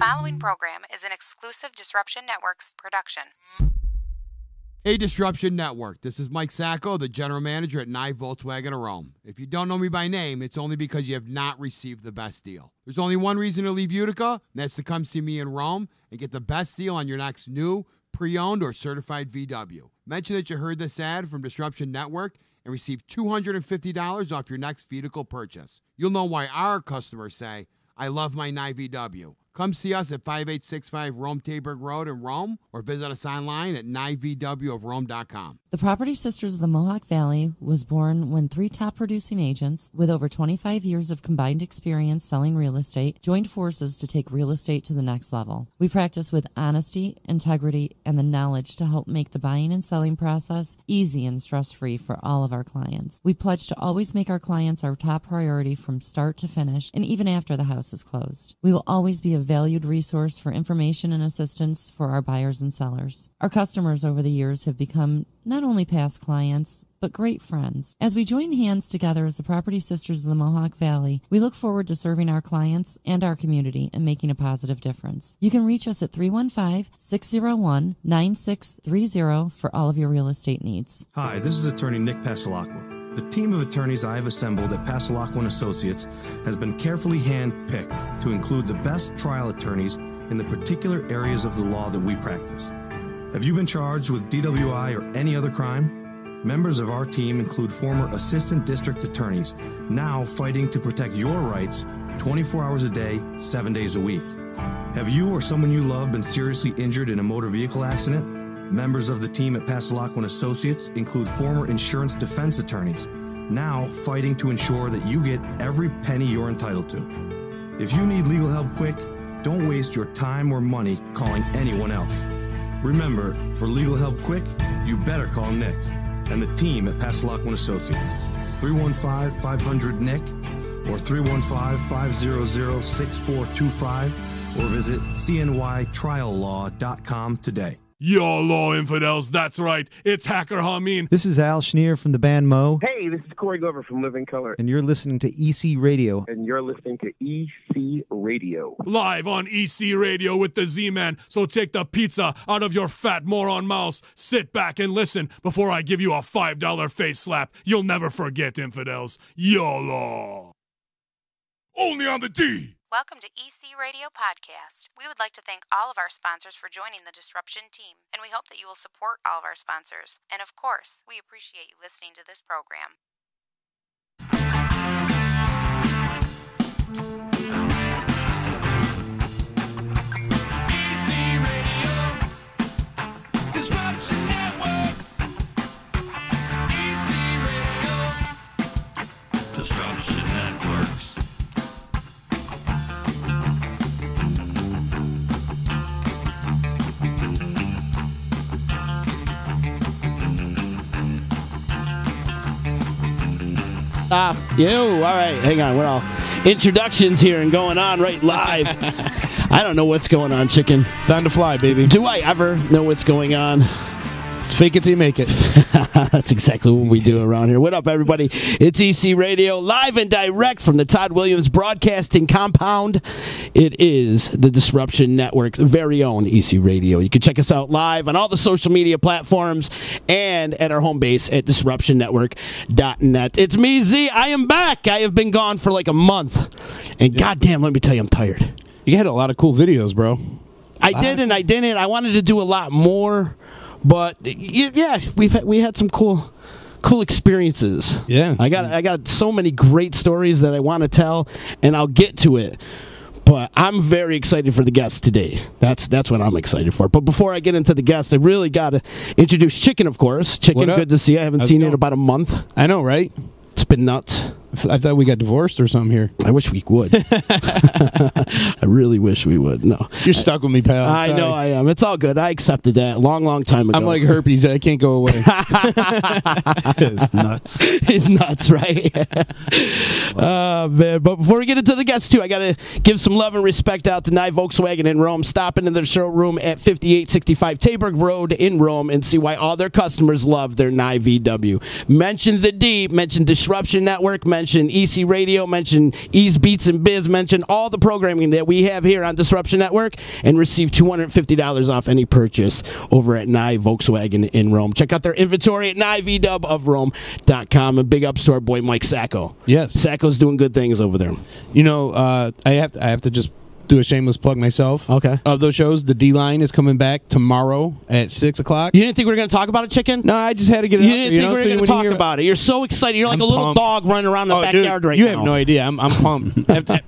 following program is an exclusive Disruption Networks production. Hey, Disruption Network. This is Mike Sacco, the general manager at Nye Volkswagen of Rome. If you don't know me by name, it's only because you have not received the best deal. There's only one reason to leave Utica, and that's to come see me in Rome and get the best deal on your next new, pre-owned, or certified VW. Mention that you heard this ad from Disruption Network and receive $250 off your next vehicle purchase. You'll know why our customers say, I love my Nye VW. Come see us at 5865 Rome Taberg Road in Rome, or visit us online at nyvwofrome.com. The Property Sisters of the Mohawk Valley was born when three top producing agents with over 25 years of combined experience selling real estate joined forces to take real estate to the next level. We practice with honesty, integrity, and the knowledge to help make the buying and selling process easy and stress-free for all of our clients. We pledge to always make our clients our top priority from start to finish, and even after the house is closed. We will always be a valued resource for information and assistance for our buyers and sellers. Our customers over the years have become not only past clients, but great friends. As we join hands together as the Property Sisters of the Mohawk Valley, we look forward to serving our clients and our community and making a positive difference. You can reach us at 315-601-9630 for all of your real estate needs. Hi, this is attorney Nick Pasalacqua. The team of attorneys I have assembled at Pasalacqua & Associates has been carefully hand-picked to include the best trial attorneys in the particular areas of the law that we practice. Have you been charged with DWI or any other crime? Members of our team include former assistant district attorneys, now fighting to protect your rights 24 hours a day, 7 days a week. Have you or someone you love been seriously injured in a motor vehicle accident? Members of the team at Pasalacqua & Associates include former insurance defense attorneys, now fighting to ensure that you get every penny you're entitled to. If you need legal help quick, don't waste your time or money calling anyone else. Remember, for legal help quick, you better call Nick and the team at Pasalacqua & Associates. 315-500-NICK or 315-500-6425 or visit cnytriallaw.com today. YOLO, infidels, that's right. It's Hacker Hameen. This is Al Schneer from the band Mo. Hey, this is Corey Glover from Living Color. And you're listening to EC Radio. And you're listening to EC Radio. Live on EC Radio with the Z-Man. So take the pizza out of your fat moron mouse. Sit back and listen before I give you a $5 face slap. You'll never forget, infidels. YOLO. Only on the D. Welcome to EC Radio Podcast. We would like to thank all of our sponsors for joining the Disruption team, and we hope that you will support all of our sponsors. And of course, we appreciate you listening to this program. EC Radio, Disruption Networks. EC Radio, Disruption Networks. Stop. Yo, all right, hang on. We're all introductions here and going on right live. I don't know what's going on, chicken. Time to fly, baby. Do I ever know what's going on? Fake it till you make it. That's exactly what we do around here. What up, everybody? It's EC Radio, live and direct from the Todd Williams Broadcasting Compound. It is the Disruption Network's very own EC Radio. You can check us out live on all the social media platforms and at our home base at disruptionnetwork.net. It's me, Z. I am back. I have been gone for like a month. And goddamn, let me tell you, I'm tired. You had a lot of cool videos, bro. I did and I didn't. I wanted to do a lot more. But yeah, we had some cool experiences. Yeah, I got so many great stories that I want to tell, and I'll get to it. But I'm very excited for the guests today. That's what I'm excited for. But before I get into the guests, I really got to introduce Chicken, of course. Chicken, good to see you. I haven't seen you in about a month. I know, right? It's been nuts. I thought we got divorced or something here. I wish we would. I really wish we would. No, you're stuck with me, pal. I know I am. It's all good. I accepted that long time ago. I'm like herpes. I can't go away. It's nuts. It's nuts, right? Man. But before we get into the guests, too, I got to give some love and respect out to Nye Volkswagen in Rome. Stop into their showroom at 5865 Taberg Road in Rome and see why all their customers love their Nye VW. Mention the D. Mention Disruption Network. Mention mention EC Radio, mention Ease Beats and Bizz, mention all the programming that we have here on Disruption Network, and receive $250 off any purchase over at Nye Volkswagen in Rome. Check out their inventory at nyvdubofrome.com, and big ups to our boy Mike Sacco. Yes. Sacco's doing good things over there. You know, I have to just do a shameless plug myself. Okay. Of those shows, the D-Line is coming back tomorrow at 6 o'clock. You didn't think we were going to talk about it, Chicken? No, I just had to get it You out didn't there, think we were going to talk about it. You're so excited. You're like I'm a little pumped. dog running around the backyard right you now. You have no idea. I'm pumped.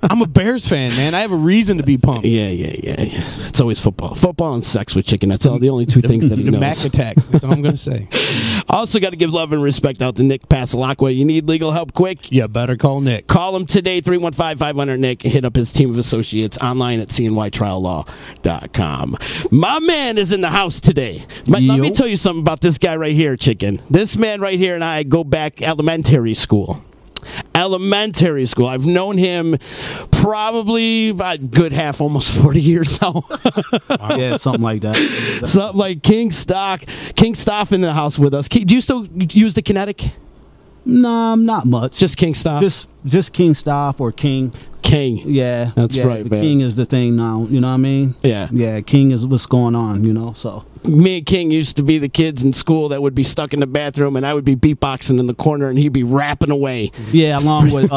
I'm a Bears fan, man. I have a reason to be pumped. Yeah. It's always football. Football and sex with Chicken. That's the only two things that he the knows. Mac attack. That's all I'm going to say. Also got to give love and respect out to Nick Pasalacqua. You need legal help quick? You better call Nick. Call him today, 315-500-NICK. Hit up his team of associates online at cnytriallaw.com. My man is in the house today. Let me tell you something about this guy right here, Chicken. This man right here and I go back elementary school. I've known him probably a good half, almost 40 years now. Yeah, something like that. Something like King Staf in the house with us. Do you still use the Kinetic? No, not much. Just King Staf? Just King Staf or King. Yeah. That's right, the man. King is the thing now, you know what I mean? Yeah. Yeah, King is what's going on, you know, so. Me and King used to be the kids in school that would be stuck in the bathroom, and I would be beatboxing in the corner, and he'd be rapping away. Yeah, along with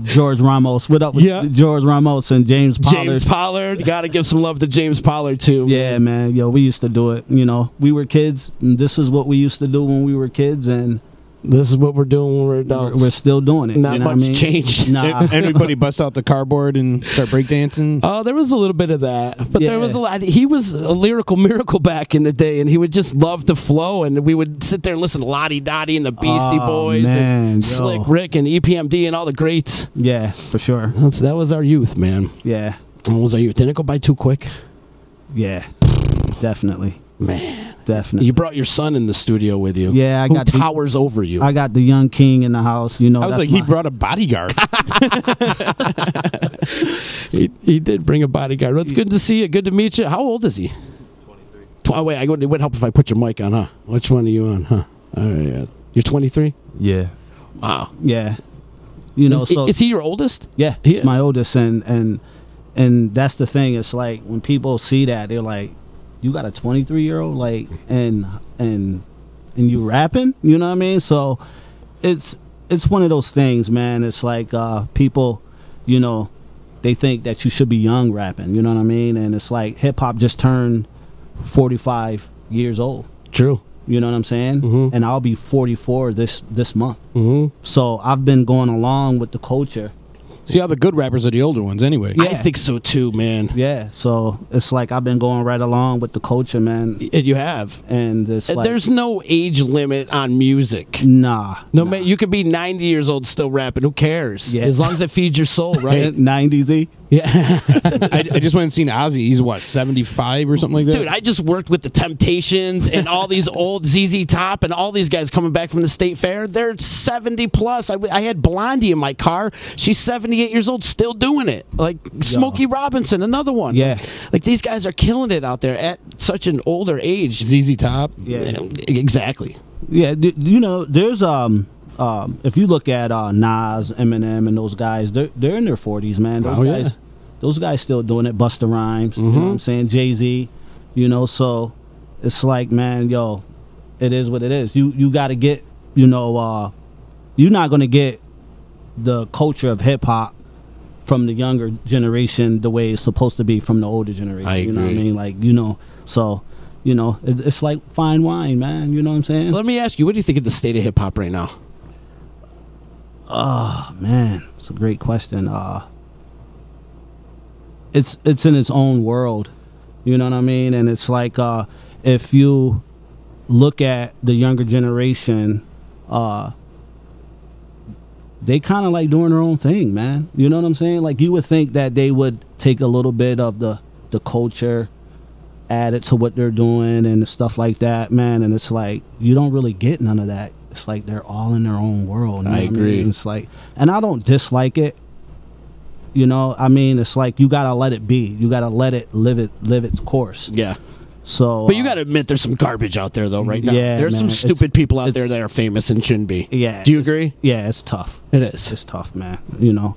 George Ramos. What up with George Ramos and James Pollard? James Pollard. Got to give some love to James Pollard, too. Yeah, man. Yo, we used to do it. You know, we were kids, and this is what we used to do when we were kids, and this is what we're doing when we're adults. We're still doing it. Not you know much what I mean? changed. Nah. Everybody busts out the cardboard and start breakdancing. Oh, there was a little bit of that. But there Yeah. was a lot. He was a lyrical miracle back in the day, and he would just love to flow, and we would sit there and listen to Lottie Dottie and the Beastie Boys man, and yo. Slick Rick and EPMD and all the greats. Yeah, for sure. That was our youth, man. Yeah. That was our youth. Didn't it go by too quick? Yeah. Definitely. Man. Definitely. You brought your son in the studio with you. Yeah, I who got towers over you. I got the young king in the house. You know, I was that's like, he brought a bodyguard. He did bring a bodyguard. Well, it's good to see you. Good to meet you. How old is he? 23. Oh, wait, it would help if I put your mic on, huh? Which one are you on, huh? All right, yeah. You're 23? Yeah. Wow. Yeah. You know, is he your oldest? Yeah, he's my oldest, and that's the thing. It's like when people see that, they're like, "You got a 23-year-old, like, and you rapping?" You know what I mean? So it's one of those things, man. It's like people, you know, they think that you should be young rapping. You know what I mean? And it's like hip hop just turned 45 years old. True. You know what I'm saying? Mm-hmm. And I'll be 44 this month. Mm-hmm. So I've been going along with the culture. See, all the good rappers are the older ones anyway. I think so too, man. Yeah, so it's like I've been going right along with the culture, man. You have. And it's like, there's no age limit on music. Nah. Man, you could be 90 years old still rapping. Who cares? Yeah. As long as it feeds your soul, right? 90s. Yeah. I just went and seen Ozzy. He's what, 75 or something like that? Dude, I just worked with the Temptations and all these old ZZ Top and all these guys coming back from the State Fair. They're 70 plus. I had Blondie in my car. She's 78 years old, still doing it. Like Smokey Robinson, another one. Yeah. Like these guys are killing it out there at such an older age. ZZ Top. Yeah. Exactly. Yeah, you know, there's if you look at Nas, Eminem, and those guys, they're in their 40s, man. Those guys still doing it. Busta Rhymes, you know what I'm saying? Jay-Z, you know. So it's like, man, yo, it is what it is. You got to get, you know, you're not gonna get the culture of hip hop from the younger generation the way it's supposed to be from the older generation. I agree. You know what I mean? Like, you know, so. You know, it's like fine wine, man. You know what I'm saying? Let me ask you, what do you think of the state of hip hop right now? Oh man, it's a great question. It's in its own world. You know what I mean? And it's like if you look at the younger generation, they kind of like doing their own thing, man. You know what I'm saying? Like you would think that they would take a little bit of the culture, add it to what they're doing and stuff like that, man. And it's like you don't really get none of that. It's like they're all in their own world. You know I what agree. mean? It's like, and I don't dislike it. You know, I mean, it's like you gotta let it be. You gotta let it live its course. Yeah. So, But you got to admit, there's some garbage out there, though, right now. Yeah, There's some man, stupid people out there that are famous and shouldn't be. Yeah. Do you agree? Yeah, it's tough. It is. It's tough, man.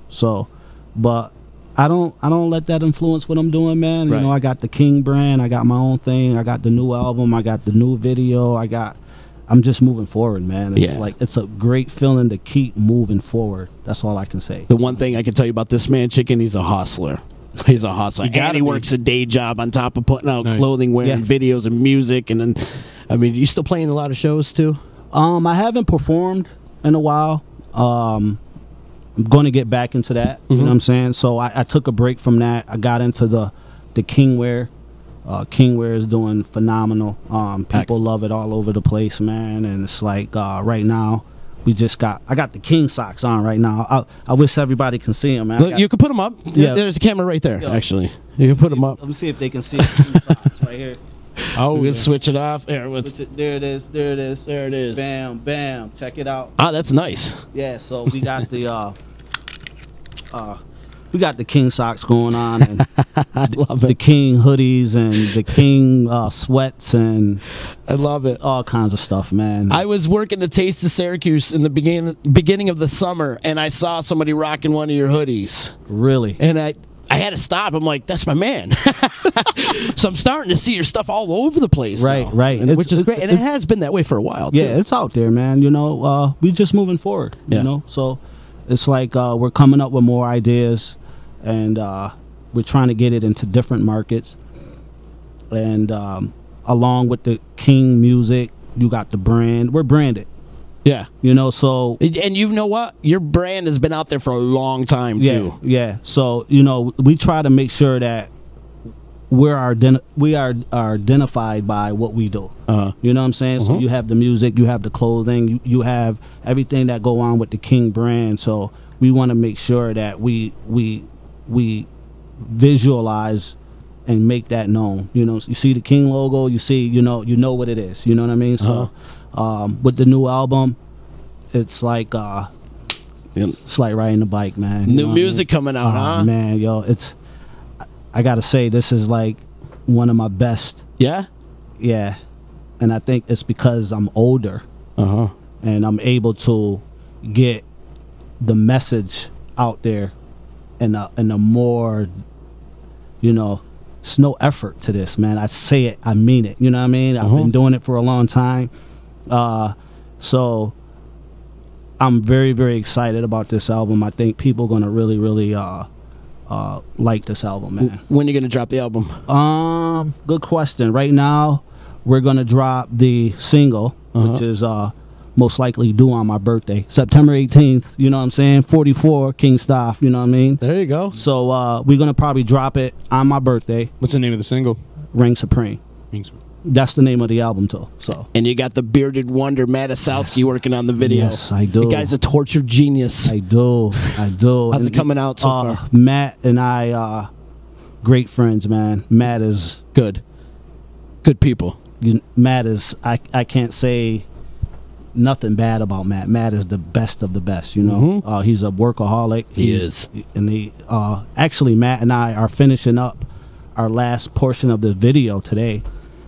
So, but I don't let that influence what I'm doing, man. Right. I got the King brand. I got my own thing. I got the new album. I got the new video. I'm just moving forward, man. It's a great feeling to keep moving forward. That's all I can say. The one thing I can tell you about this man, Chicken, he's a hustler. He's a hustler. And he works a day job on top of putting out clothing, wearing videos and music. And then, you still playing a lot of shows, too? I haven't performed in a while. I'm going to get back into that. You know what I'm saying? So I took a break from that. I got into the Kingwear. Kingwear is doing phenomenal. People love it all over the place, man. And it's like right now, I got the King socks on right now. I wish everybody can see them, man. Look, you can put them up. Yeah. There's a camera right there, actually. You can put them up. Let me see if they can see the King socks right here. Oh, we can switch it off. There it is. There it is. There it is. Bam, bam. Check it out. Ah, that's nice. Yeah, so we got the King socks going on, and I love it. The King hoodies and the King sweats, and I love it. All kinds of stuff, man. I was working the Taste of Syracuse in the beginning of the summer, and I saw somebody rocking one of your hoodies. Really? And I had to stop. I'm like, that's my man. So I'm starting to see your stuff all over the place. Right. Which is great. And it has been that way for a while, too. Yeah, it's out there, man. We just moving forward, So it's like we're coming up with more ideas, and we're trying to get it into different markets. And along with the King music, you got the brand. We're branded. Yeah. So... And you know what? Your brand has been out there for a long time, too. Yeah. So, we try to make sure that we are identified by what we do. You know what I'm saying? So you have the music, you have the clothing, you have everything that go on with the King brand. So we want to make sure that we visualize and make that known. You see the King logo, you see, you know what it is. You know what I mean? So with the new album, it's like riding a bike, man. New music coming out, huh? Man, I gotta say, this is like one of my best. Yeah? Yeah. And I think it's because I'm older. And I'm able to get the message out there in a more, it's no effort to this, man. I say it, I mean it. You know what I mean? I've been doing it for a long time. So I'm very, very excited about this album. I think people are gonna really, really like this album, man. When are you gonna drop the album? Good question. Right now, we're gonna drop the single, which is most likely due on my birthday, September 18th. You know what I'm saying? 44, King Staf. You know what I mean? There you go. So we're gonna probably drop it on my birthday. What's the name of the single? Reign Supreme. That's the name of the album too. So, and you got the bearded wonder Matt Asowski working on the video. Yes, I do. The guy's a torture genius. I do. How's it coming out so far? Matt and I, great friends, man. Matt is good people. Matt is. I can't say nothing bad about Matt. Matt is the best of the best. He's a workaholic. He is, and actually Matt and I are finishing up our last portion of the video today.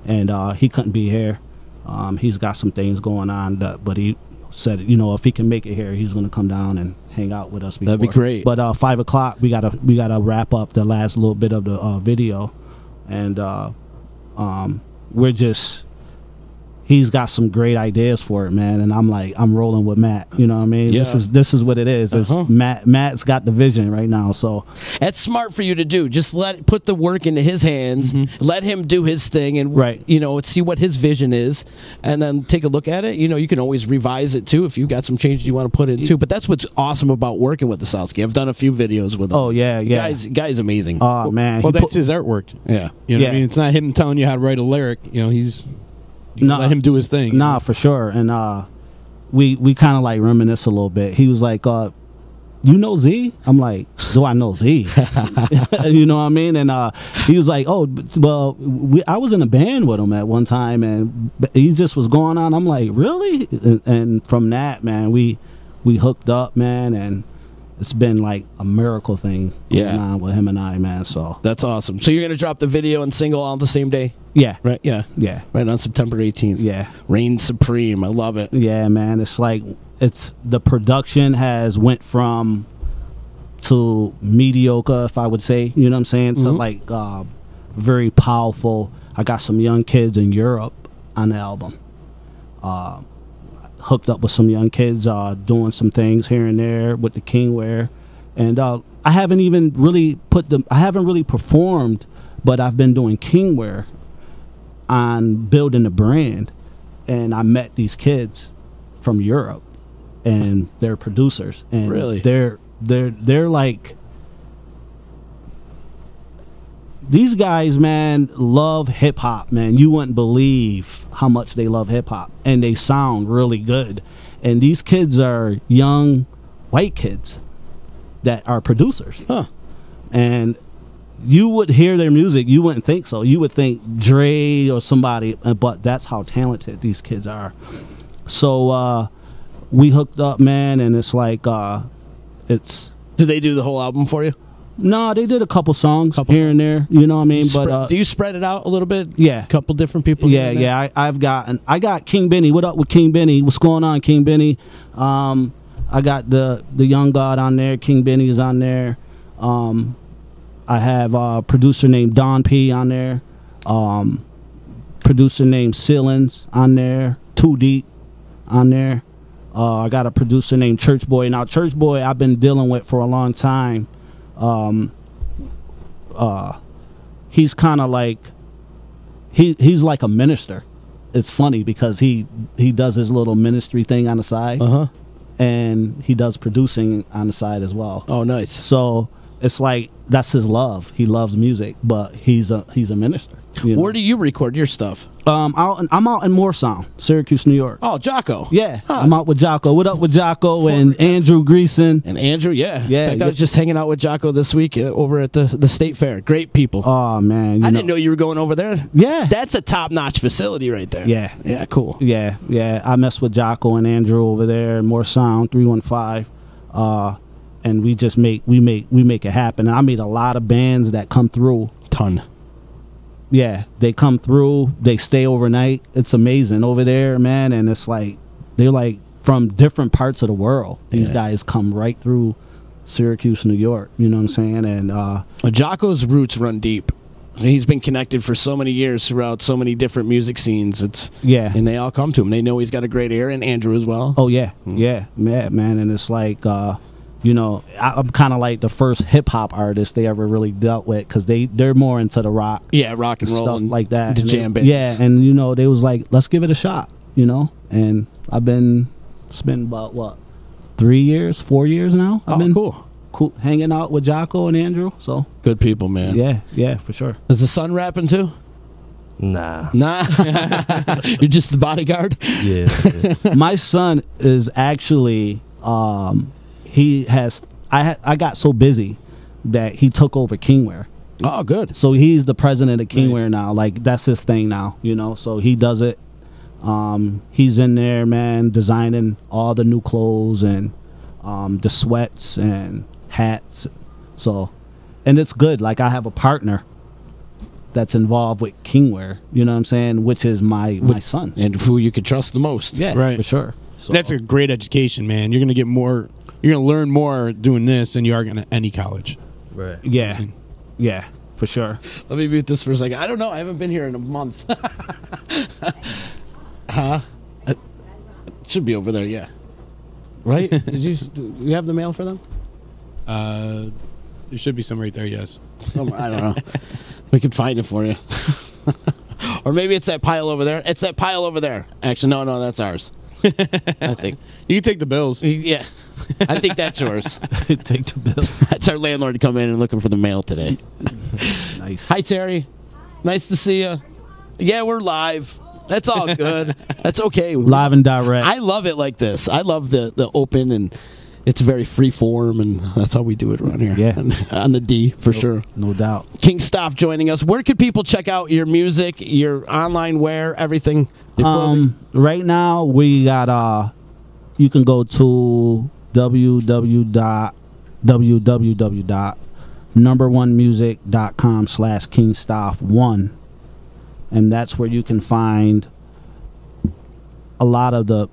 And he couldn't be here. He's got some things going on, but he said, if he can make it here, he's going to come down and hang out with us before. That'd be great. But 5 o'clock, we gotta wrap up the last little bit of the video, and we're just. He's got some great ideas for it, man, and I'm rolling with Matt. You know what I mean? Yeah. This is what it is. It's Matt's got the vision right now, so that's smart for you to do. Just put the work into his hands, let him do his thing, and see what his vision is, and then take a look at it. You can always revise it too if you got some changes you want to put in too. But that's what's awesome about working with the Asowski. I've done a few videos with him. Oh yeah. Guy's amazing. Oh man. Well, that's his artwork. Yeah. You know what I mean? It's not him telling you how to write a lyric. Let him do his thing. Nah, for sure. And we kind of like reminisce a little bit. He was like, you know Z? I'm like, do I know Z? You know what I mean? And he was like, oh, well, I was in a band with him at one time, and he just was going on. I'm like, really? And from that, man, we hooked up, man, and it's been like a miracle thing going on with him and I, man. So that's awesome. So you're gonna drop the video and single on the same day? Yeah. Right? Yeah. Yeah. Right on September 18th. Yeah. Reign supreme. I love it. Yeah, man. It's like the production has went from to mediocre, if I would say, you know what I'm saying, to like very powerful. I got some young kids in Europe on the album. Hooked up with some young kids doing some things here and there with the Kingware. And I haven't even really I haven't really performed, but I've been doing Kingware on building the brand. And I met these kids from Europe, and they're producers. And really? They're like, these guys, man, love hip hop, man. You wouldn't believe how much they love hip hop, and they sound really good. And these kids are young white kids that are producers. Huh. And you would hear their music, you wouldn't think so. You would think Dre or somebody, but that's how talented these kids are. So we hooked up, man, and it's like it's. Do they do the whole album for you? No, they did a couple songs here and there. You know what I mean? But do you spread it out a little bit? Yeah, a couple different people. Yeah, yeah. I got King Benny. What up with King Benny? What's going on, King Benny? I got the young god on there. King Benny is on there. I have a producer named Don P on there. Producer named Ceilings on there. Too Deep on there. I got a producer named Church Boy. Now, Church Boy I've been dealing with for a long time. He's kind of like he's like a minister. It's funny because he does his little ministry thing on the side, and he does producing on the side as well. Oh, nice. So it's like that's his love. He loves music, but he's a minister. You know? Where do you record your stuff? I'm out in Moorsound, Syracuse, New York. Oh, Jocko. Yeah, I'm out with Jocko. What up with Jocko and Andrew Greason? And Andrew, yeah. Yeah. In fact, I was just hanging out with Jocko this week over at the State Fair. Great people. Oh, man. I didn't know you were going over there. Yeah. That's a top-notch facility right there. Yeah. Yeah, cool. Yeah, yeah. I mess with Jocko and Andrew over there, Moorsound 315. And we just make it happen. And I meet a lot of bands that come through. Ton. Yeah, they come through, they stay overnight. It's amazing over there, man. And it's like they're like from different parts of the world. These guys come right through Syracuse, New York. You know what I'm saying? And Jocko's roots run deep. He's been connected for so many years throughout so many different music scenes. And they all come to him. They know he's got a great ear, and Andrew as well. Oh yeah, yeah, man. And it's like you know, I'm kind of like the first hip hop artist they ever really dealt with because they're more into the rock, rock and roll, stuff and like that, the jam bands. Yeah, and you know, they was like, let's give it a shot, you know. And I've been spending about 4 years now. I've been cool hanging out with Jocko and Andrew. So good people, man. Yeah, for sure. Is the son rapping too? Nah. You're just the bodyguard. Yeah. My son is actually. I got so busy that he took over Kingware. Oh, good. So he's the president of Kingware now. Like, that's his thing now, you know. So he does it. He's in there, man, designing all the new clothes and the sweats and hats. So, and it's good. Like, I have a partner that's involved with Kingware, you know what I'm saying, which is my son. And who you could trust the most. Yeah, right. For sure. So. That's a great education, man. You're going to get more. You're going to learn more doing this than you are going to any college. Right. Yeah. Yeah, for sure. Let me mute this for a second. I don't know. I haven't been here in a month. It should be over there, yeah. Right? Do you have the mail for them? There should be some right there, yes. I don't know. We can find it for you. Or maybe it's that pile over there. It's that pile over there. Actually, no, that's ours. I think. You can take the bills. Yeah. I think that's yours. Take the bills. That's our landlord coming in and looking for the mail today. Nice. Hi, Terry. Nice to see you. Yeah, we're live. That's all good. That's okay. Live and direct. I love it like this. I love the open, and it's very free form, and that's how we do it around here. Yeah. On the D, for sure. No doubt. King Staf joining us. Where could people check out your music, your online wear, everything? Right now, we got, you can go to www.numberonemusic.com/KingStaf1. and that's where you can find a lot of the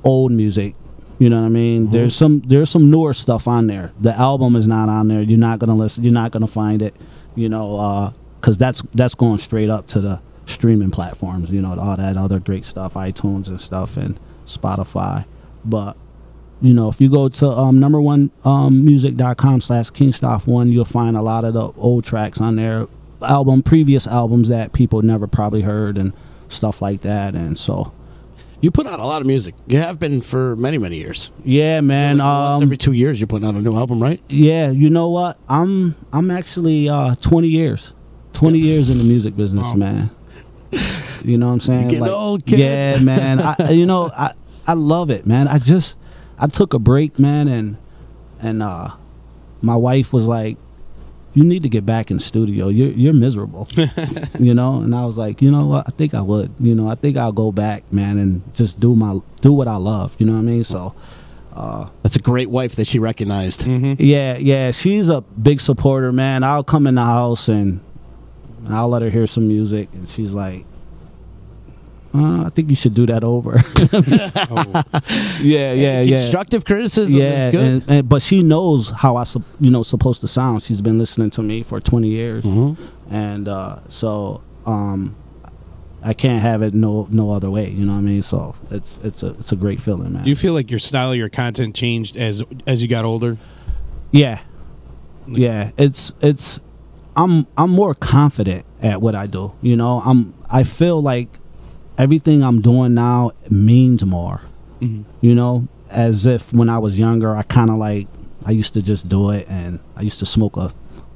old music. You know what I mean? There's some newer stuff on there. The album is not on there. You're not gonna listen. You're not gonna find it. You know, because that's going straight up to the streaming platforms. You know, all that other great stuff, iTunes and stuff, and Spotify. But you know, if you go to number1music.com/KingStaf1, you'll find a lot of the old tracks on there, previous albums that people never probably heard and stuff like that. And so. You put out a lot of music. You have been for many, many years. Yeah, man. Once every 2 years, you're putting out a new album, right? Yeah. You know what? I'm actually 20 years. 20 years in the music business, man. You know what I'm saying? You're getting old, kid. Yeah, man. I love it, man. I took a break, man, and my wife was like, "You need to get back in the studio. You're miserable," you know. And I was like, you know what? I think I would. You know, I think I'll go back, man, and just do what I love. You know what I mean? So that's a great wife that she recognized. Mm-hmm. Yeah. She's a big supporter, man. I'll come in the house and I'll let her hear some music, and she's like, I think you should do that over. Yeah. Constructive criticism is good. But she knows how supposed to sound. She's been listening to me for 20 years. And so I can't have it no other way. You know what I mean? So it's a great feeling, man. Do you feel like your style of your content changed as you got older? Yeah. Yeah. I'm more confident at what I do. You know, I feel like everything I'm doing now means more. You know, as if when I was younger, I used to just do it, and I used to smoke a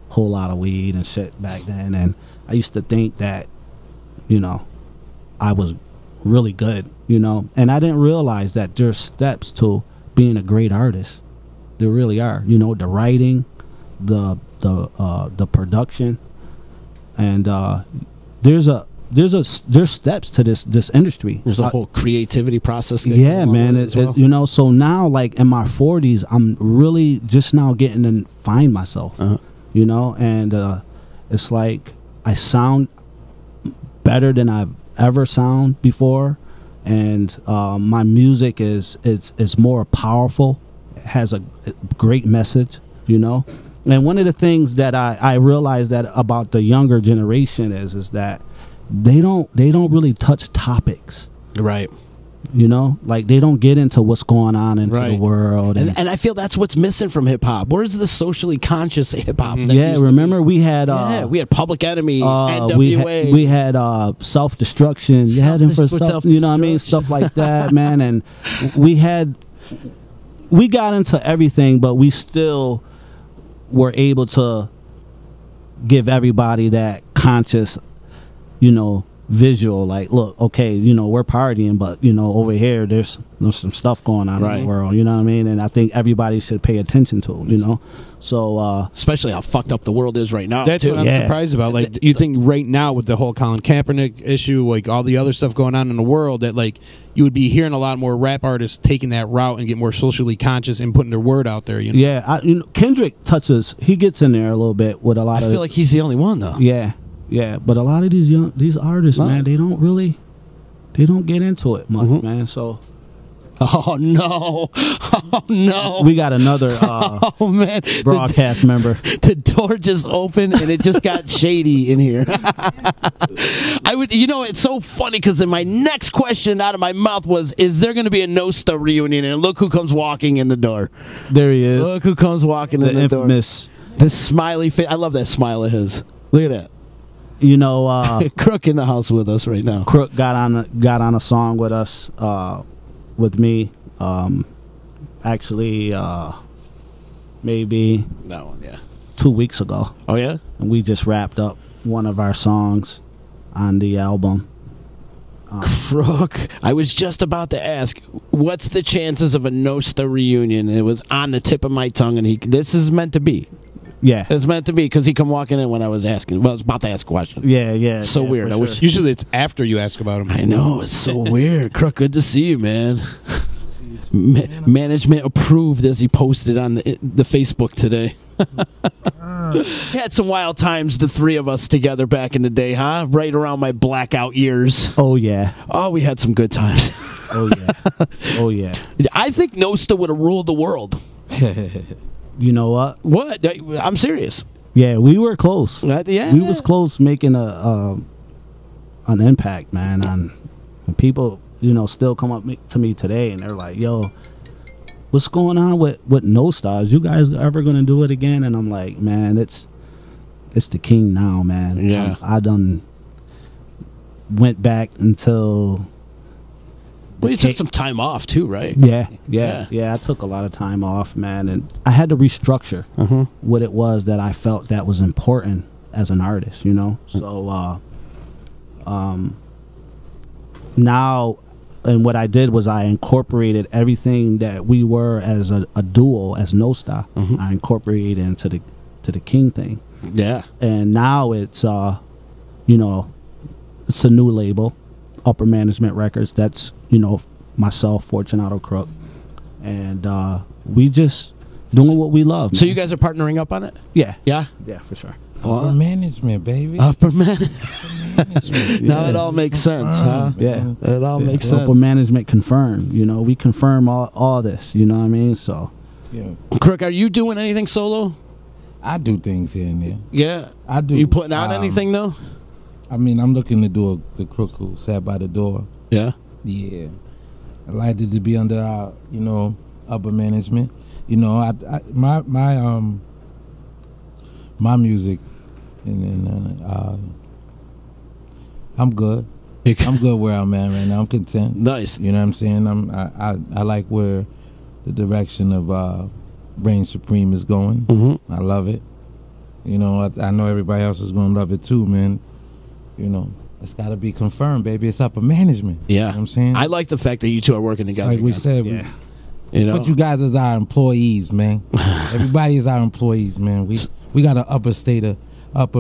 whole lot of weed and shit back then, and I used to think that, you know, I was really good, you know, and I didn't realize that there's steps to being a great artist. There really are. You know, the writing, the production, and there's steps to this industry. There's a whole creativity process. Yeah, man. You know, so now, like in my 40s, I'm really just now getting to find myself. You know, and it's like I sound better than I've ever sound before, and my music is more powerful. It has a great message. You know, and one of the things that I realized that about the younger generation is that they don't really touch topics, right? You know, like they don't get into what's going on into the world, and I feel that's what's missing from hip hop. Where's the socially conscious hip hop? Yeah, remember we had Public Enemy, NWA, we had Self Destruction, you know what I mean, stuff like that, man. And we got into everything, but we still were able to give everybody that conscious, you know, visual, like, look, okay, you know, we're partying, but, you know, over here there's some stuff going on in the world, you know what I mean? And I think everybody should pay attention to it, you know? So especially how fucked up the world is right now. That's what I'm surprised about. Like, you think right now with the whole Colin Kaepernick issue, like all the other stuff going on in the world, that like you would be hearing a lot more rap artists taking that route and get more socially conscious and putting their word out there, you know? Yeah, Kendrick he gets in there a little bit with a lot of... I feel like he's the only one, though. Yeah, but a lot of these artists, man, they don't get into it much, man. So, oh no, we got another broadcast member. The door just opened and it just got shady in here. It's so funny because then my next question out of my mouth was, "Is there going to be a No Stuff reunion?" And look who comes walking in the door. There he is. Look who comes walking in the infamous door. The smiley face. I love that smile of his. Look at that. You know, Crook in the house with us right now. Crook got on a song with us, with me. Actually, maybe that one, 2 weeks ago. Oh yeah, and we just wrapped up one of our songs on the album. Crook, I was just about to ask, what's the chances of a Nosta reunion? It was on the tip of my tongue, and this is meant to be. Yeah, it's meant to be because he come walking in when I was asking. Well, I was about to ask a question. Yeah. So weird. Sure. Usually it's after you ask about him. I know, it's so weird. Crook, good to see you, man. Management approved, as he posted on the Facebook today. We had some wild times, the three of us together back in the day, huh? Right around my blackout years. Oh yeah. Oh, we had some good times. Oh yeah. Oh yeah. I think Nosta would have ruled the world. You know what? What? I'm serious. Yeah, we were close. Yeah. We was close making an impact, man. On people, still come up to me today and they're like, "Yo, what's going on with No Stars? You guys ever gonna do it again?" And I'm like, "Man, it's the king now, man." Yeah. I done went back until. Well, you took some time off too, right? Yeah. I took a lot of time off, man, and I had to restructure what it was that I felt that was important as an artist, So, now, and what I did was I incorporated everything that we were as a duo, as No Staf. I incorporated into the King thing. Yeah. And now it's, it's a new label, Upper Management Records. That's, myself, Fortunato Crook. And we just doing what we love. So man. you guys are partnering up on it? Yeah. Yeah? Yeah, for sure. Upper management, baby. Upper management. Now it all makes sense, huh? Yeah. It all makes sense. Upper management confirmed. We confirm all this. You know what I mean? So. Yeah. Crook, are you doing anything solo? I do things here and there. Yeah. I do. You putting out anything, though? I mean, I'm looking to do the Crook who sat by the door. Yeah? Yeah. I like it to be under our, upper management. My music, and I'm good. I'm good where I'm at right now. I'm content. Nice. You know what I'm saying? I like where the direction of Reign Supreme is going. I love it. I know everybody else is going to love it too, man. It's got to be confirmed, baby. It's upper management. Yeah. You know what I'm saying? I like the fact that you two are working together. Like we said, put you guys as our employees, man. Everybody is our employees, man. We got an upper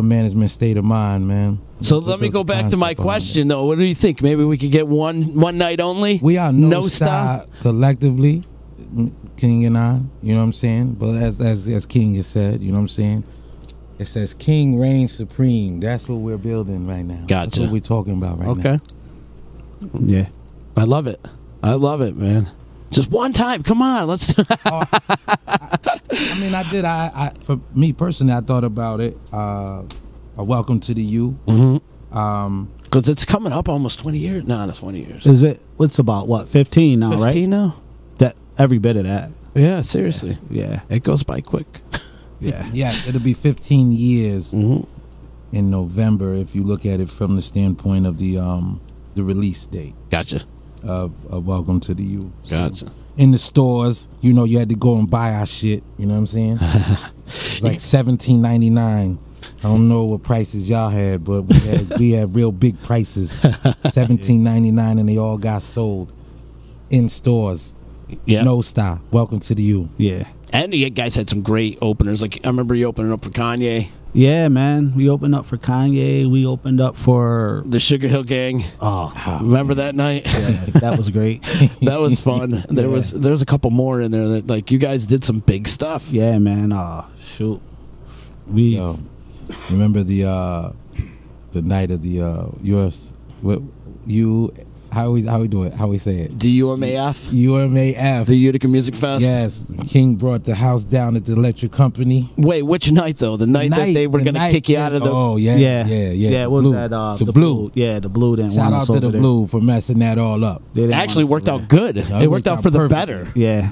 management state of mind, man. So let me go back to my question, though. What do you think? Maybe we could get one night only? We are no style collectively, King and I. You know what I'm saying? But as King has said, you know what I'm saying? It says King reigns supreme. That's what we're building right now. Gotcha. That's what we're talking about right now. Okay. Yeah. I love it. I love it, man. Just one time. Come on. Let's do I mean, I did. I for me personally, I thought about it. A Welcome to the U. Because it's coming up almost 20 years. No, not 20 years. Is it? It's about, 15 now, 15 right? 15 now? That every bit of that. Yeah, seriously. Yeah. It goes by quick. Yeah. Yeah, it'll be 15 years in November if you look at it from the standpoint of the release date. Gotcha. Of Welcome to the U. So Gotcha. In the stores, you had to go and buy our shit. You know what I'm saying? It's like $17.99. I don't know what prices y'all had, but we had real big prices. $17.99, and they all got sold in stores. Yeah. No style. Welcome to the U. Yeah. And you guys had some great openers. Like I remember you opening up for Kanye. Yeah, man. We opened up for Kanye. We opened up for the Sugar Hill Gang. Oh, remember that night? Yeah, that was great. That was fun. There was a couple more in there that like you guys did some big stuff. Yeah, man. Shoot. We remember the night of the UFC. How we do it? How we say it? The UMAF? UMAF. The Utica Music Fest? Yes. King brought the house down at the electric company. Wait, which night though? The night that they were going to kick you out of the... Oh, yeah. Yeah, it was blue. that... the blue. Yeah, the blue didn't Shout want out us to over the there. blue for messing that all up. It actually worked out good. It worked out for the better. Yeah.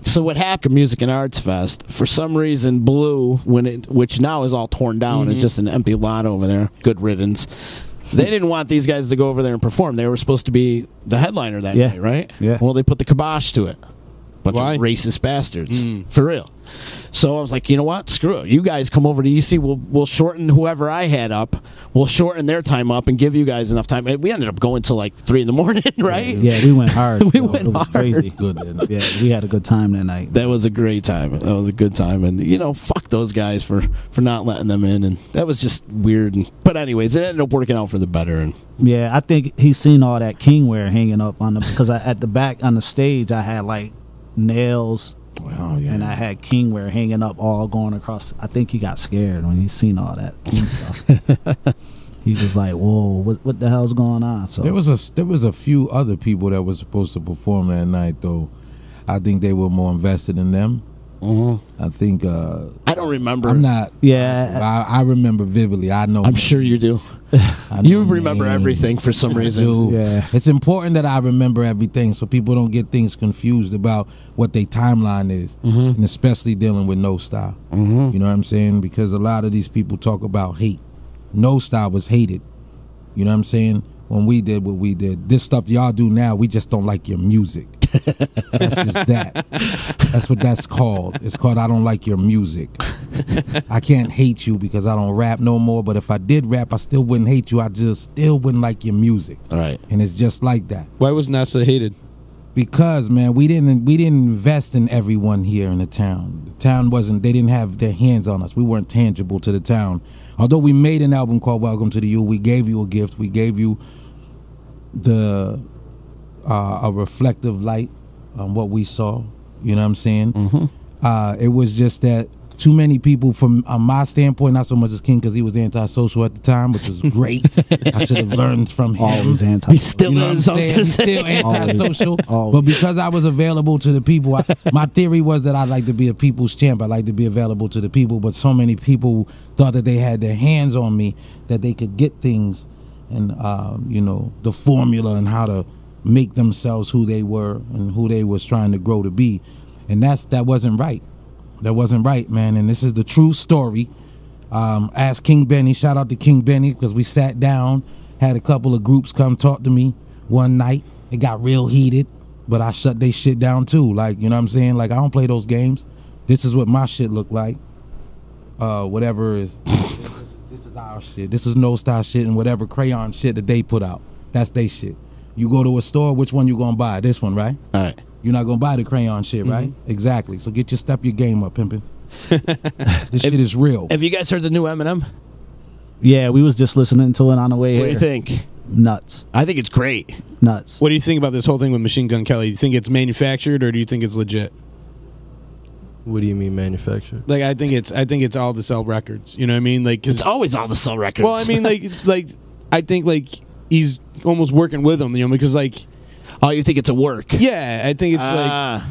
So what happened, Music and Arts Fest, for some reason, Blue, which now is all torn down, it's just an empty lot over there. Good riddance. They didn't want these guys to go over there and perform. They were supposed to be the headliner that night, right? Yeah. Well, they put the kibosh to it. Bunch of racist bastards. For real. So I was like, you know what? Screw it. You guys come over to EC. We'll shorten whoever I had up. We'll shorten their time up and give you guys enough time. We ended up going till like 3 in the morning, right? Yeah, we went hard. We went it was hard. Crazy. Good. Yeah, we had a good time that night. That was a great time. That was a good time. And, fuck those guys for not letting them in. And that was just weird. But anyways, it ended up working out for the better. And yeah, I think he's seen all that King wear hanging up on the... Because at the back on the stage, I had like nails Wow, yeah. And I had King Wear hanging up all going across. I think he got scared when he seen all that King stuff. He was like, "Whoa, what the hell's going on?" So there was a few other people that were supposed to perform that night, though. I think they were more invested in them. Mm-hmm. I think I don't remember. I'm not. Yeah, I remember vividly. I know. I'm sure you do. You remember everything for some reason. Yeah, it's important that I remember everything so people don't get things confused about what their timeline is, and especially dealing with No Style. You know what I'm saying? Because a lot of these people talk about hate. No Style was hated. You know what I'm saying? When we did what we did, this stuff y'all do now, we just don't like your music. That's just that. That's what that's called. It's called I don't like your music. I can't hate you because I don't rap no more, but if I did rap, I still wouldn't hate you. I just still wouldn't like your music. All right. And it's just like that. Why was NASA hated? Because, man, we didn't invest in everyone here in the town. The town they didn't have their hands on us. We weren't tangible to the town. Although we made an album called Welcome to the U, we gave you a gift. We gave you a reflective light on what we saw. You know what I'm saying? It was just that too many people, from my standpoint, not so much as King because he was antisocial at the time, which was great. I should have learned from him. Always antisocial. He still You know is. what I'm saying? He's still antisocial. Always. But because I was available to the people, my theory was that I'd like to be a people's champ. I'd like to be available to the people. But so many people thought that they had their hands on me, that they could get things and, the formula and how to make themselves who they were and who they was trying to grow to be. And that wasn't right. That wasn't right, man. And this is the true story. Ask King Benny. Shout out to King Benny because we sat down, had a couple of groups come talk to me one night. It got real heated, but I shut they shit down too. Like, you know what I'm saying? Like, I don't play those games. This is what my shit look like. Whatever is, this is our shit. This is No Style shit and whatever crayon shit that they put out. That's they shit. You go to a store, which one you gonna buy? This one, right? All right. You're not gonna buy the crayon shit, right? Exactly. So step your game up, pimpin'. This shit is real. Have you guys heard the new Eminem? Yeah, we was just listening to it on the way here. What do you think? Nuts. I think it's great. Nuts. What do you think about this whole thing with Machine Gun Kelly? Do you think it's manufactured or do you think it's legit? What do you mean manufactured? Like, I think it's all to sell records. You know what I mean? Like, 'cause, It's always all to sell records. well, I mean, I think he's almost working with them. You know, because oh, you think it's a work? yeah, I think it's I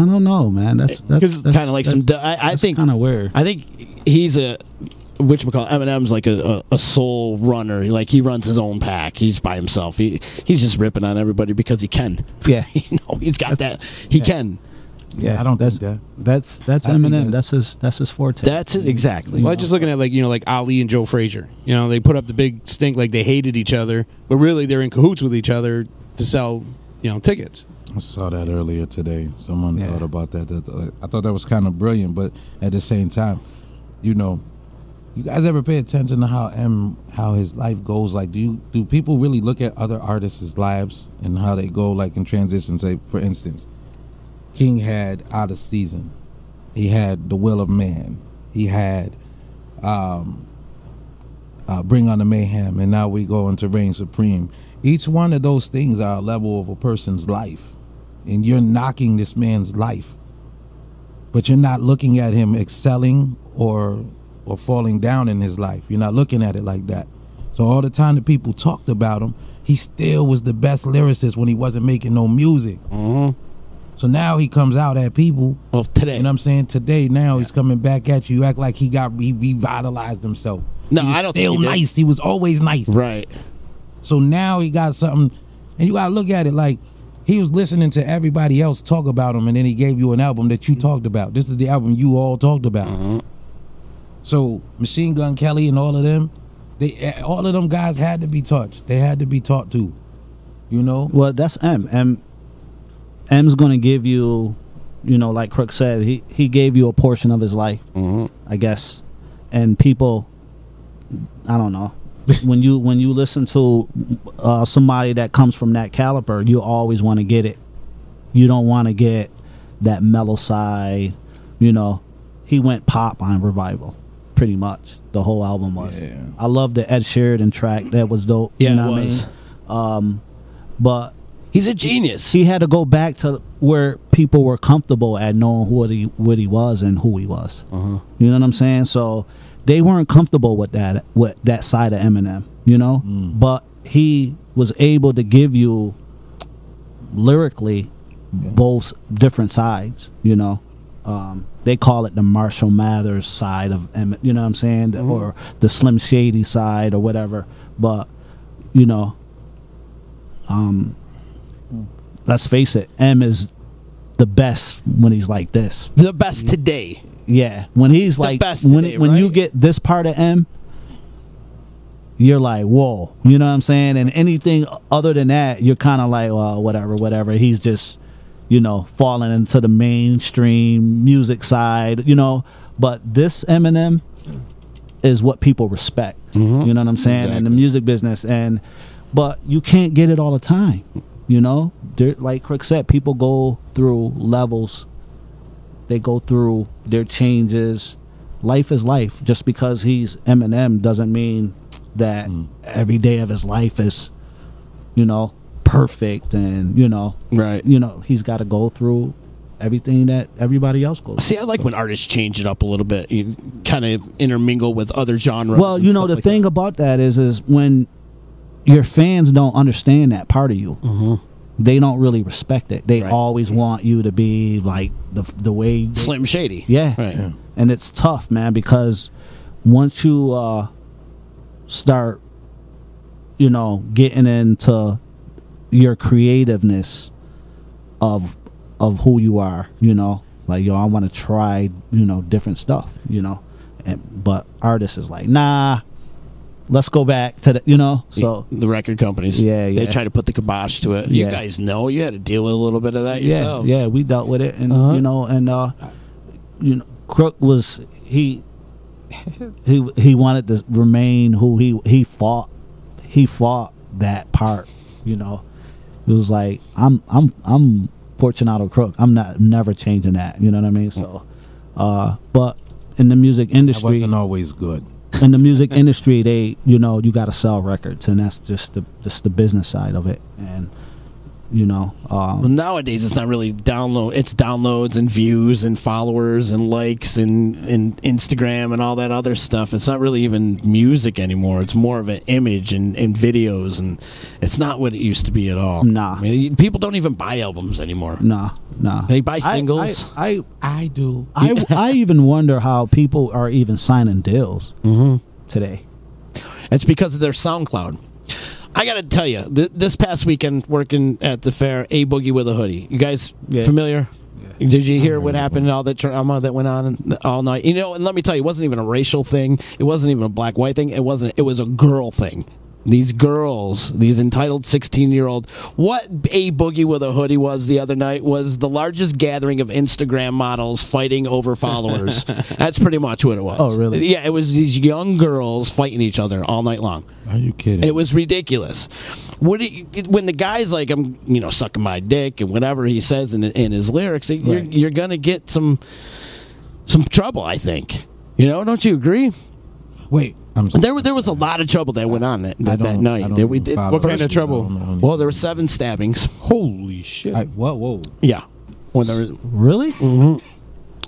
don't know, man. That's kind of like some. I think kind of weird. I think he's Eminem's like a soul runner. Like, he runs his own pack. He's by himself. He's just ripping on everybody because he can. Yeah, he's got that. He can. Yeah, I don't think that. That's Eminem. That's his forte. That's it, exactly. Well, just looking at like Ali and Joe Frazier. You know, they put up the big stink like they hated each other, but really they're in cahoots with each other to sell tickets. I saw that earlier today. Someone thought about that. I thought that was kind of brilliant, but at the same time, you guys ever pay attention to how his life goes? Like, do people really look at other artists' lives and how they go, like, in transition? Say, for instance, King had Out of Season. He had The Will of Man. He had Bring on the Mayhem, and now we go into Reign Supreme. Each one of those things are a level of a person's life, and you're knocking this man's life, but you're not looking at him excelling or falling down in his life. You're not looking at it like that. So all the time that people talked about him, he still was the best lyricist when he wasn't making no music. So now he comes out at people. Well, today. You know what I'm saying? Today, now he's coming back at you. You act like he revitalized himself. No, I don't think he did. Still nice. He was always nice. Right. So now he got something, and you got to look at it like he was listening to everybody else talk about him, and then he gave you an album that you talked about. This is the album you all talked about. So Machine Gun Kelly and all of them, all of them guys had to be touched. They had to be taught too. You know? Well, that's M's going to give you, like Crook said, he gave you a portion of his life, I guess. And people, I don't know. when you listen to somebody that comes from that caliber, you always want to get it. You don't want to get that mellow side. He went pop on Revival, pretty much. The whole album was. Yeah. I love the Ed Sheeran track. That was dope. Yeah, you know it was. But He's a genius. He had to go back to where people were comfortable at knowing what he was and who he was. Uh-huh. You know what I'm saying? So they weren't comfortable with that side of Eminem, you know? But he was able to give you lyrically both different sides, you know? They call it the Marshall Mathers side of Eminem, you know what I'm saying? Or the Slim Shady side or whatever. But, you know, let's face it, M is the best when he's like this. The best today. Yeah, when he's The like best when today, when you right? get this part of M, you're like, whoa, you know what I'm saying? And anything other than that, you're kind of like, well, whatever. He's just, you know, falling into the mainstream music side, you know. But this Eminem is what people respect. You know what I'm saying? In the music business, but you can't get it all the time. You know, like Crook said, people go through levels. They go through their changes. Life is life. Just because he's Eminem doesn't mean that every day of his life is, you know, perfect. And, you know, right. You know, he's got to go through everything that everybody else goes through. See, I like when artists change it up a little bit. You kind of intermingle with other genres. Well, you know, the thing about that is when your fans don't understand that part of you. They don't really respect it. They always want you to be like the way Slim Shady. Yeah. Right. And it's tough, man, because once you start, you know, getting into your creativeness of who you are, you know, like, yo, I want to try, you know, different stuff, you know, but artists is like, nah. Let's go back to the, you know, so the record companies. They try to put the kibosh to it. You guys know you had to deal with a little bit of that yourselves. Yeah, we dealt with it, and you know, and you know, Crook was he wanted to remain who he fought that part. You know, it was like I'm Fortunato Crook. I'm never changing that. You know what I mean? So, but in the music industry, that wasn't always good. In the music industry, you got to sell records, and that's just the business side of it. And you know, well, nowadays it's not really download. It's downloads and views and followers and likes and Instagram and all that other stuff. It's not really even music anymore. It's more of an image and videos, and it's not what it used to be at all. Nah, I mean, people don't even buy albums anymore. Nah. They buy singles. I do. I even wonder how people are even signing deals today. It's because of their SoundCloud. I got to tell you, this past weekend working at the fair, A Boogie with a Hoodie. You guys familiar? Yeah. Did you hear what happened and all the drama that went on all night? You know, and let me tell you, it wasn't even a racial thing. It wasn't even a black-white thing. It was a girl thing. These girls, these entitled 16-year-old, what A Boogie with a Hoodie was the other night was the largest gathering of Instagram models fighting over followers. That's pretty much what it was. Oh, really? Yeah, it was these young girls fighting each other all night long. Are you kidding? It was ridiculous. When the guy's like, I'm, you know, sucking my dick and whatever he says in his lyrics, you're going to get some trouble, I think. You know, don't you agree? Wait. There was a lot of trouble that went on that night. What kind of trouble? Well, there were 7 stabbings. Holy shit! Whoa! Yeah. When there was, really? Mm-hmm.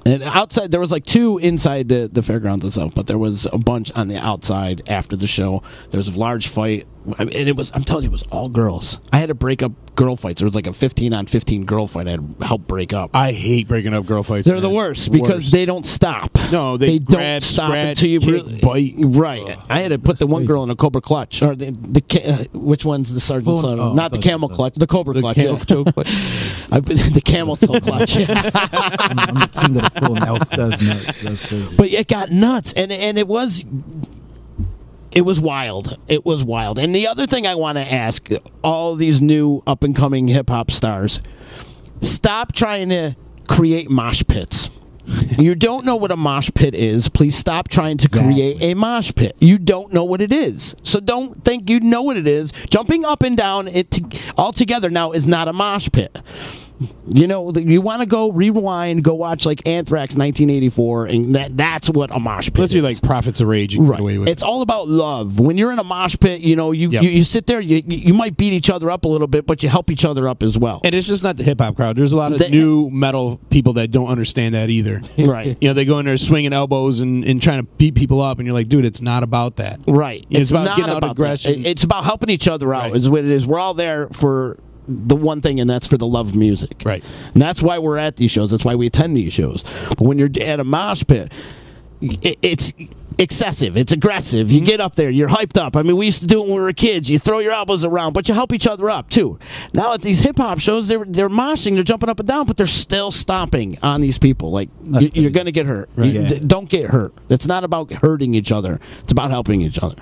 And outside, there was like 2 inside the fairgrounds itself, but there was a bunch on the outside after the show. There was a large fight, and I'm telling you, it was all girls. I had to break up girl fights. There was like a 15-on-15 girl fight I had to help break up. I hate breaking up girl fights. They're the worst because they don't stop. No, they grab, don't stop scratch, until you kick, bite. Right. I had to put the one girl in a cobra clutch, or which one's the sergeant's son? Not the camel clutch, the cobra clutch. Camel toe clutch. The camel toe clutch. I'm the king of the full Nelson. That's crazy. But it got nuts, and it was wild. It was wild. And the other thing I want to ask all these new up-and-coming hip-hop stars, stop trying to create mosh pits. You don't know what a mosh pit is. Please stop trying to create a mosh pit. You don't know what it is. So don't think you know what it is. Jumping up and down all together now is not a mosh pit. You know, you want to go rewind, go watch like Anthrax 1984, and that's what a mosh pit Unless is. you're like Prophets of Rage, you can get away with it. It's all about love. When you're in a mosh pit, you know, you sit there, you might beat each other up a little bit, but you help each other up as well. And it's just not the hip hop crowd. There's a lot of new metal people that don't understand that either. Right. You know, they go in there swinging elbows and trying to beat people up, and you're like, dude, it's not about that. Right. It's about not getting out about aggression. that. It's about helping each other out. Right. Is what it is. We're all there for the one thing, and that's for the love of music. Right. And that's why we're at these shows. That's why we attend these shows. But when you're at a mosh pit, it's excessive. It's aggressive. You get up there. You're hyped up. I mean, we used to do it when we were kids. You throw your elbows around, but you help each other up, too. Now, at these hip-hop shows, they're moshing. They're jumping up and down, but they're still stomping on these people. Like, you're going to get hurt. Right. Don't get hurt. It's not about hurting each other. It's about helping each other.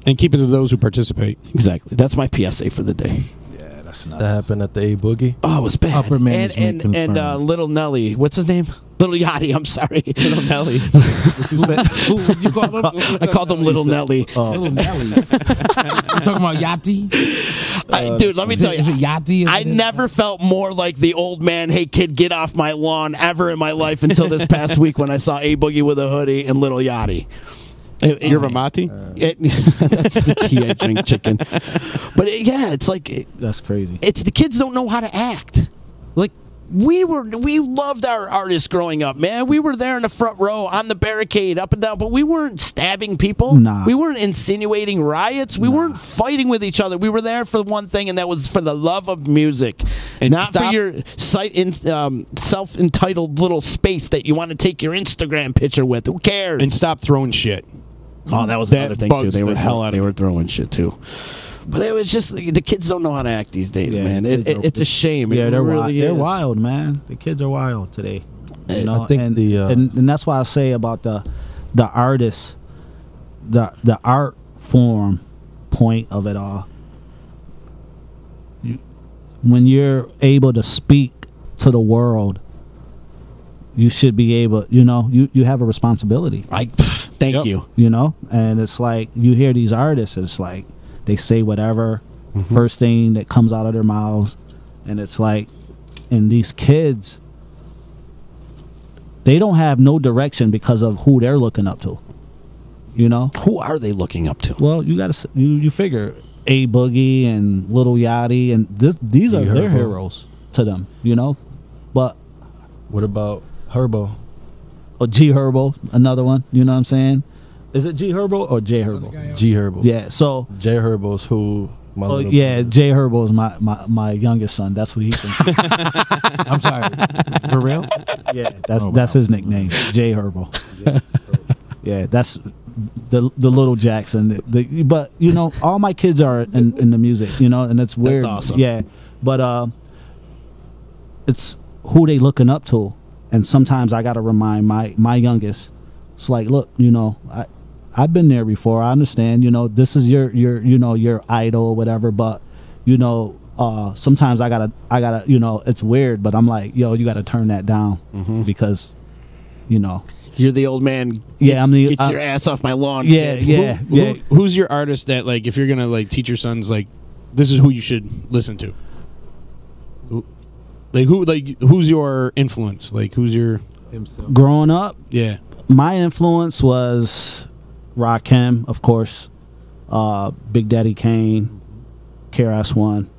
And keep it to those who participate. Exactly. That's my PSA for the day. That happened at the A Boogie. Oh, it was bad. Upper management and Little Nelly. What's his name? Little Yachty. I'm sorry. Little Nelly. Who you call him? I called him Little Nelly. Little Nelly. You talking about Yachty? Dude, let me tell you. Is it Yachty? I never felt more like the old man, hey kid, get off my lawn ever in my life until this past week when I saw A Boogie with a hoodie and Little Yachty. Yerba mate? That's the tea I drink, chicken. But it's like That's crazy. It's the kids don't know how to act. Like we loved our artists growing up, man. We were there in the front row on the barricade, up and down, but we weren't stabbing people. Nah. We weren't insinuating riots. We weren't fighting with each other. We were there for one thing, and that was for the love of music, and not for your self-entitled little space that you want to take your Instagram picture with. Who cares? And stop throwing shit. Oh, that was another thing too. They were throwing shit too. But it was just the kids don't know how to act these days, man. It's a shame. Yeah, they're is. wild, man. The kids are wild today. You know, I think and that's why I say about the artist, the art form point of it all. When you're able to speak to the world, you should be able. You know, you have a responsibility. Thank you. You know, and it's like you hear these artists. It's like they say whatever first thing that comes out of their mouths, and it's like, and these kids, they don't have no direction because of who they're looking up to. You know, who are they looking up to? Well, you got to you figure A Boogie and Little Yachty, and these are their heroes to them. You know, but what about Herbo? Or G Herbo, another one. You know what I'm saying? Is it G Herbo or J Herbo? G Herbo. Yeah. So J Herbo's who? J Herbo is my youngest son. That's what he thinks. I'm sorry. For real? Yeah, that's his nickname, J Herbo. Yeah, that's the little Jackson. But you know, all my kids are in the music. You know, and it's weird. That's awesome. Yeah, but it's who they looking up to. And sometimes I got to remind my youngest, it's like, look, you know, I've been there before. I understand, you know, this is your you know, your idol or whatever, but you know, sometimes I gotta, you know, it's weird, but I'm like, yo, you got to turn that down because, you know, you're the old man. Yeah, get your ass off my lawn. Yeah, kid. yeah. Who's your artist that, like, if you're gonna like teach your sons, like, this is who you should listen to? Who's your influence? Like, who's your himself? Growing up, yeah, my influence was Rakim, of course, Big Daddy Kane, KRS-One,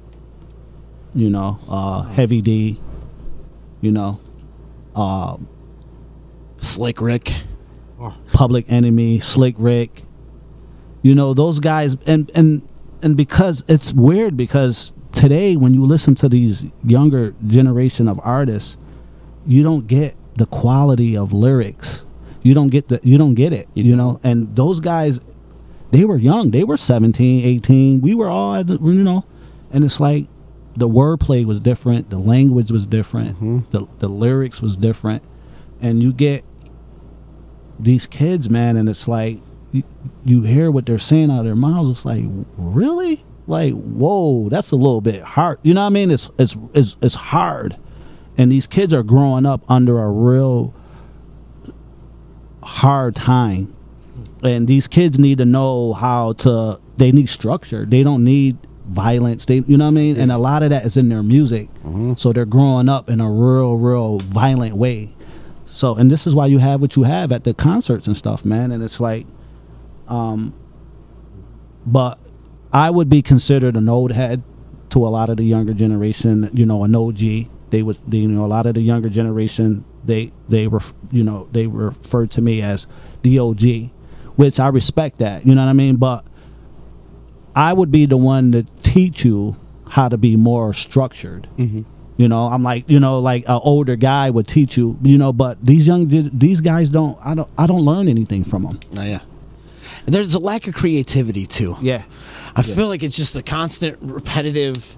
you know, Heavy D, you know, Slick Rick, Public Enemy, Slick Rick, you know, those guys, and because it's weird because today, when you listen to these younger generation of artists, you don't get the quality of lyrics. You don't get it. You know, and those guys, they were young. They were 17, 18. We were all, you know, and it's like the wordplay was different. The language was different. The lyrics was different. And you get these kids, man, and it's like you hear what they're saying out of their mouths. It's like, really? Like, whoa, that's a little bit hard. You know what I mean? It's hard. And these kids are growing up under a real hard time. And these kids need to know they need structure. They don't need violence. They, you know what I mean? And a lot of that is in their music. So they're growing up in a real violent way. So, and this is why you have what you have at the concerts and stuff, man. And it's like, but I would be considered an old head to a lot of the younger generation. You know, an OG. A lot of the younger generation, they refer to me as the OG, which I respect that. You know what I mean? But I would be the one to teach you how to be more structured. You know, I'm like, you know, like an older guy would teach you, you know, but these guys don't. I don't learn anything from them. Oh, yeah. And there's a lack of creativity too. Yeah. I feel like it's just the constant repetitive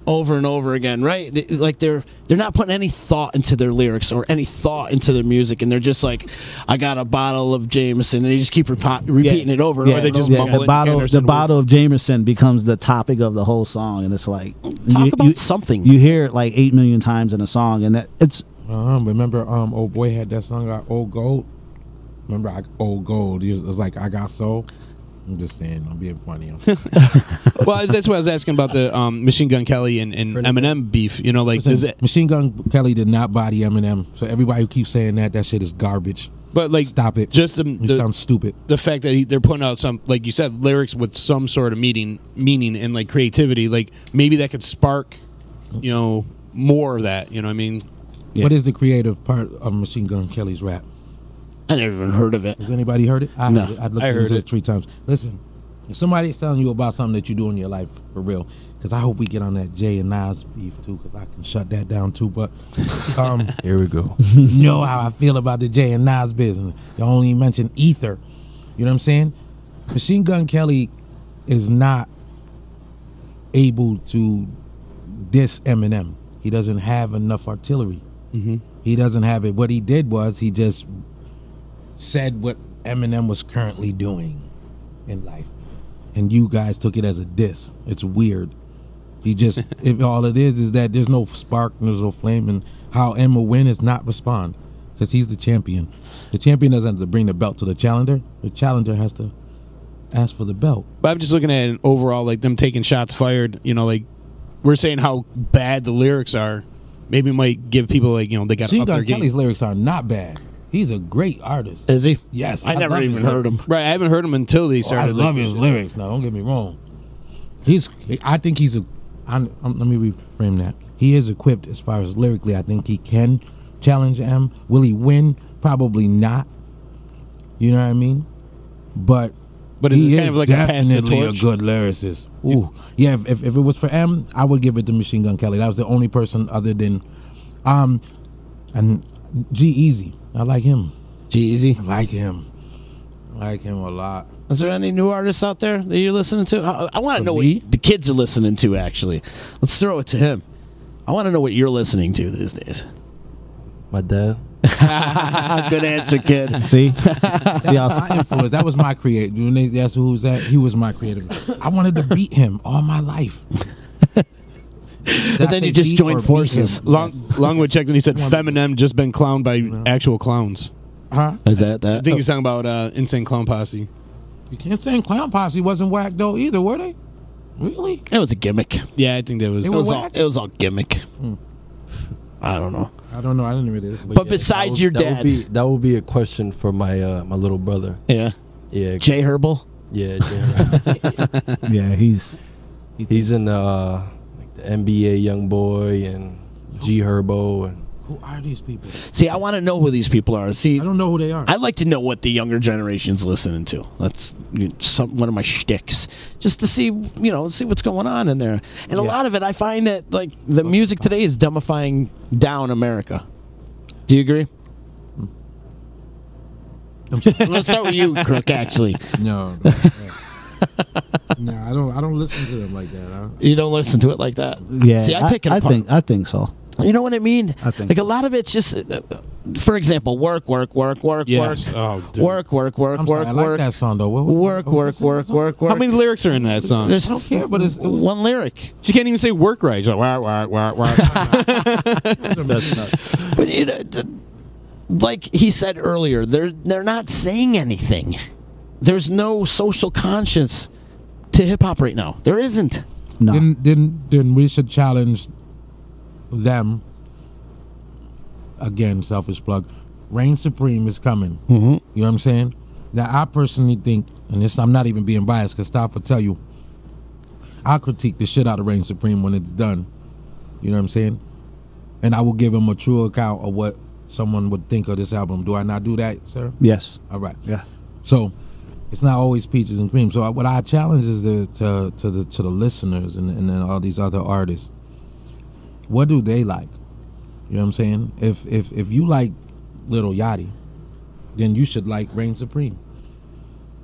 over and over again, right? Like they're not putting any thought into their lyrics or any thought into their music, and they're just like, I got a bottle of Jameson, and they just keep repeating it over and over. They just mumble the bottle of Jameson becomes the topic of the whole song, and it's like about something. You hear it like 8 million times in a song, and it's remember old boy had that song Old Gold. Remember Old Gold? It was like I got soul. I'm just saying, I'm being funny. Well, that's what I was asking about the Machine Gun Kelly and Eminem beef. You know, like Machine Gun Kelly did not body Eminem, so everybody who keeps saying that shit is garbage. But like, stop it. Just it sounds stupid. The fact that they're putting out some, like you said, lyrics with some sort of meaning and like creativity. Like maybe that could spark, you know, more of that. You know what I mean? Yeah. What is the creative part of Machine Gun Kelly's rap? I never even heard of it. Has anybody heard it? No. Heard it. I'd listened to it 3 times. Listen, if somebody's telling you about something that you do in your life, for real, because I hope we get on that Jay and Nas beef too, because I can shut that down too. But here we go. You know how I feel about the Jay and Nas business. You only mention Ether. You know what I'm saying? Machine Gun Kelly is not able to diss Eminem. He doesn't have enough artillery. He doesn't have it. What he did was he just said what Eminem was currently doing in life, and you guys took it as a diss. It's weird. He just if all it is that there's no spark, there's no flame, and how M will win is not respond because he's the champion. The champion doesn't have to bring the belt to the challenger. The challenger has to ask for the belt. But I'm just looking at it overall, like them taking shots fired. You know, like we're saying how bad the lyrics are. Maybe it might give people like, you know, they got Machine up their Gun game. Kelly's lyrics are not bad. He's a great artist. Is he? Yes. I never even heard him. Right, I haven't heard him until they started. I love his lyrics. Now, don't get me wrong. I think he's a. Let me reframe that. He is equipped as far as lyrically. I think he can challenge M. Will he win? Probably not. You know what I mean? But he kind is of like definitely a a good lyricist. Ooh, yeah. If it was for M, I would give it to Machine Gun Kelly. That was the only person other than, and G-Eazy. I like him. G-Eazy? I like him. I like him a lot. Is there any new artists out there that you're listening to? I want to know what the kids are listening to, actually. Let's throw it to him. I want to know what you're listening to these days. My dad. Good answer, kid. See? My influence. That was my creative. When they asked who's that, he was my creative. I wanted to beat him all my life. But then you just joined forces. Longwood checked and he said Feminem just been clowned by actual clowns. Huh? Is that? I think he's talking about Insane Clown Posse. You can't say Clown Posse wasn't whack though either, were they? Really? It was a gimmick. Yeah, I think that was. It was all gimmick. I don't know. I don't know. I didn't really listen. But besides your dad, that would be a question for my my little brother. Yeah. Jay Herbal. Yeah, Jay Herbal. Yeah, he's in the NBA Young Boy and G Herbo. And who are these people? See, I want to know who these people are. See, I don't know who they are. I'd like to know what the younger generation's listening to. That's one of my shticks, just to see see what's going on in there. And a lot of it, I find that like the music today is dumbifying down America. Do you agree? Let's start with you, Crook. Actually, no. No, I don't listen to them like that. You don't listen to it like that. Yeah, see, I pick it apart. I think so. You know what I mean? I think like a lot of it's just, for example, work, yes. work, I like that song though. Work. How many lyrics are in that song? There's I don't care, but it's one lyric. She can't even say work right. She's like, work. But like he said earlier, they're not saying anything. There's no social conscience to hip hop right now. There isn't. No. Then we should challenge them. Again, selfish plug. Reign Supreme is coming. Mm-hmm. You know what I'm saying? Now, I personally think, and this, I'm not even being biased, because Staf will tell you, I'll critique the shit out of Reign Supreme when it's done. You know what I'm saying? And I will give him a true account of what someone would think of this album. Do I not do that, sir? Yes. All right. Yeah. So it's not always peaches and cream. So what I challenge is to the listeners and then all these other artists. What do they like? You know what I'm saying? If you like Lil Yachty, then you should like Reign Supreme.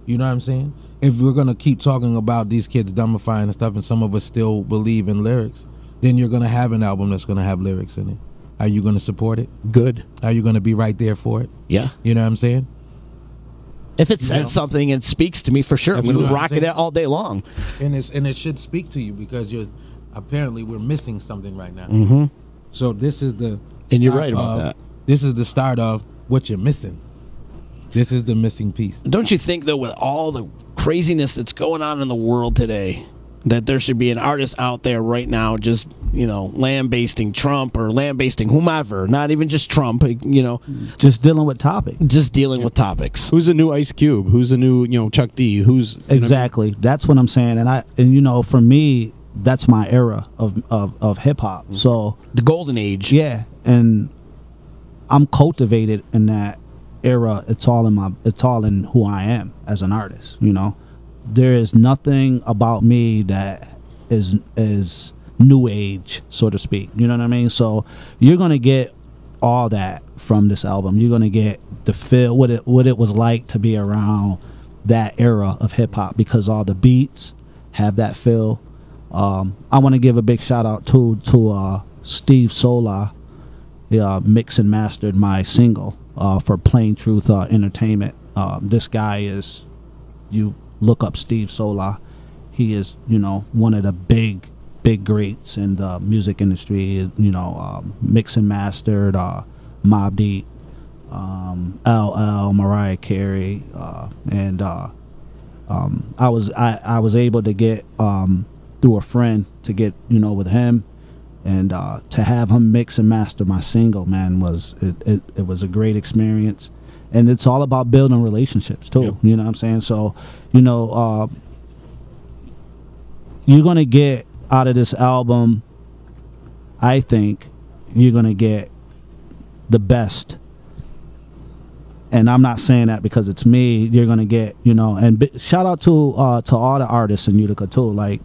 You know what I'm saying? If we're gonna keep talking about these kids dumbifying and stuff, and some of us still believe in lyrics, then you're gonna have an album that's gonna have lyrics in it. Are you gonna support it? Good. Are you gonna be right there for it? Yeah. You know what I'm saying? If it says something and speaks to me, for sure, I'm going to rock it out all day long. And it should speak to you, because apparently we're missing something right now. Mm-hmm. So this is the and you're right about that. This is the start of what you're missing. This is the missing piece. Don't you think, though, with all the craziness that's going on in the world today, that there should be an artist out there right now just, lambasting Trump or lambasting whomever, not even just Trump, just dealing with topics. Just dealing with topics. Who's a new Ice Cube? Who's a new, Chuck D? Who's exactly? That's what I'm saying. And for me, that's my era of hip hop. Mm-hmm. So the golden age. Yeah, and I'm cultivated in that era. It's all in who I am as an artist. There is nothing about me that is new age, so to speak. You know what I mean? So you're gonna get all that from this album. You're gonna get the feel, what it was like to be around that era of hip hop, because all the beats have that feel. I want to give a big shout out to Steve Sola. Mixed and mastered my single for Plain Truth Entertainment. This guy is, you look up Steve Sola, he is one of the big greats in the music industry. Mixed and mastered, Mobb Deep, LL, Mariah Carey, and I was able to get through a friend to get with him. And to have him mix and master my single, man, it was a great experience. And it's all about building relationships, too. Yep. You know what I'm saying? So, you're going to get out of this album, I think, you're going to get the best. And I'm not saying that because it's me. You're going to get, and shout out to all the artists in Utica, too. Like,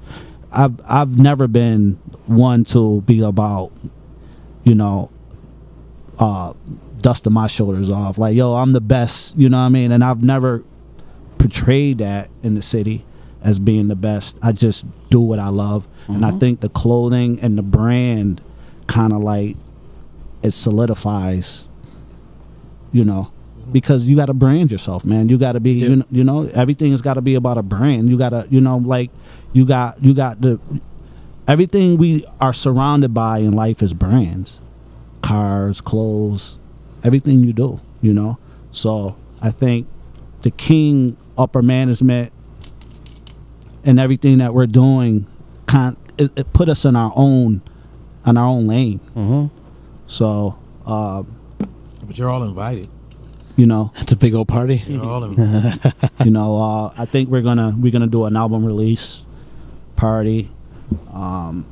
I've never been one to be about, dusting my shoulders off. Like, yo, I'm the best, you know what I mean? And I've never portrayed that in the city as being the best. I just do what I love. Mm-hmm. And I think the clothing and the brand kind of like, it solidifies, because you got to brand yourself, man. You got to be, everything has got to be about a brand. You got to, you got the, everything we are surrounded by in life is brands, cars, clothes, everything you do, So I think the king, upper management, and everything that we're doing, it put us in our own lane. Mm-hmm. So, but you're all invited. It's a big old party. You're all invited. I think we're gonna do an album release party, and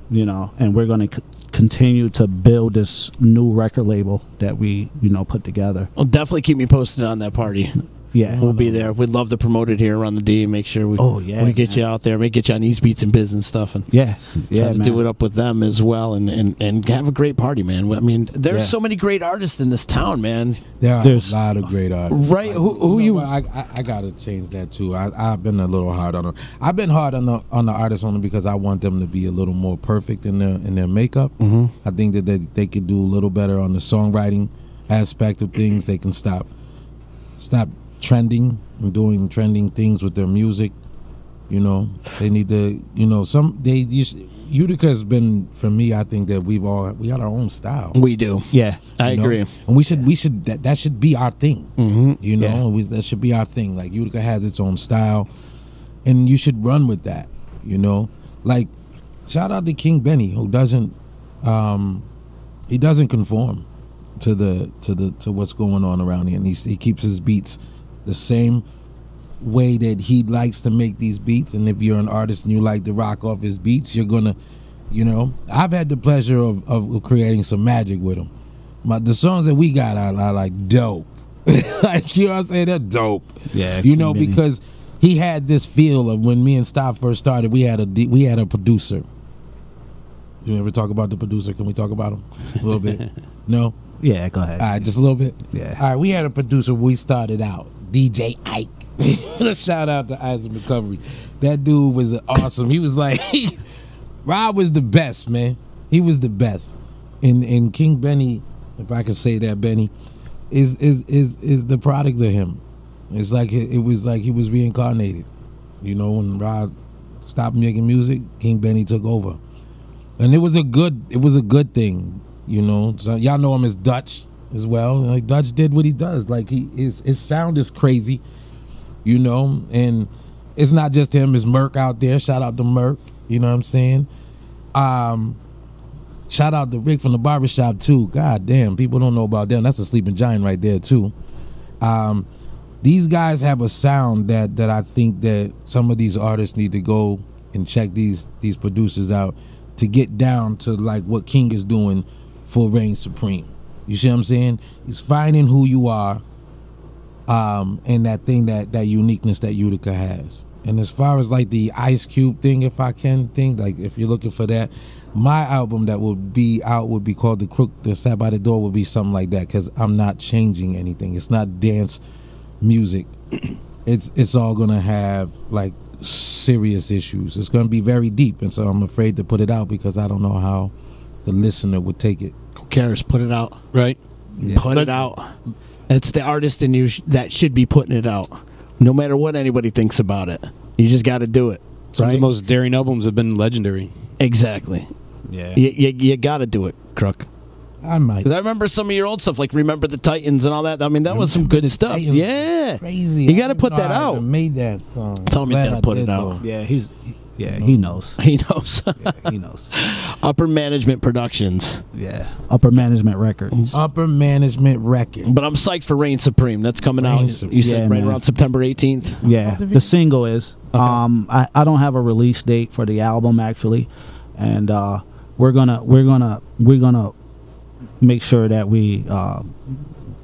we're gonna continue to build this new record label that we put together. Well, definitely keep me posted on that party. Yeah, we'll be there. We'd love to promote it here around the D. Make sure we get you out there. Maybe get you on East Beats and Bizz and stuff, and try to do it up with them as well, and have a great party, man. I mean, there's so many great artists in this town, man. There's a lot of great artists, right? Who you? I gotta change that too. I've been a little hard on them. I've been hard on the artists only because I want them to be a little more perfect in their makeup. Mm-hmm. I think that they could do a little better on the songwriting aspect of things. They can stop trending and doing trending things with their music. They need to, Utica has been, for me, I think that we got our own style. We do. Yeah, I agree. And we should that should be our thing. Mm-hmm. That should be our thing. Like, Utica has its own style, and you should run with that. Like, shout out to King Benny, who doesn't he doesn't conform to what's going on around here, and he keeps his beats the same way that he likes to make these beats. And if you're an artist and you like to rock off his beats, you're gonna, I've had the pleasure of creating some magic with him. The songs that we got are like dope. Like, you know what I'm saying? They're dope. Yeah, because he had this feel of when me and Staf first started. We had a producer. Do you ever talk about the producer? Can we talk about him a little bit? No? Yeah, go ahead. All right, just a little bit? Yeah. All right, we had a producer when we started out, DJ Ike. Shout out to Eyes of Recovery. That dude was awesome. He was like, Rob was the best, man. He was the best. And King Benny, if I can say that, Benny, is the product of him. It's like it was like he was reincarnated. When Rob stopped making music, King Benny took over. And it was a good thing, So y'all know him as Dutch as well. Like, Dutch did what he does. Like, his sound is crazy, and it's not just him, it's Merc out there. Shout out to Merc, you know what I'm saying? Shout out to Rick from the barbershop too. God damn, people don't know about them. That's a sleeping giant right there too. These guys have a sound that I think that some of these artists need to go and check these producers out to get down to like what King is doing for Reign Supreme. You see what I'm saying? He's finding who you are, and that thing, that uniqueness that Utica has. And as far as like the Ice Cube thing, if I can think, like if you're looking for that, my album that would be out would be called The Crook That Sat By The Door, would be something like that, because I'm not changing anything. It's not dance music. It's all gonna have like serious issues. It's gonna be very deep, and so I'm afraid to put it out because I don't know how the listener would take it. Who cares? Put it out. Right. Yeah. Put it out. It's the artist in you that should be putting it out, no matter what anybody thinks about it. You just got to do it. Some of the most daring albums have been legendary. Exactly. Yeah. You got to do it, Crook. I might. 'Cause I remember some of your old stuff, like Remember the Titans and all that. I mean, that was some good stuff. Titans. Yeah. Crazy. You got to put that out. Made that song. Tell him he's got to put it out. Yeah, he knows. He knows. Yeah, he knows. Upper Management Productions. Yeah, Upper Management Records. Upper Management Record. But I'm psyched for Reign Supreme. That's coming out. You said right around September 18th. Yeah, the single is. Okay. I don't have a release date for the album actually, and we're gonna make sure that we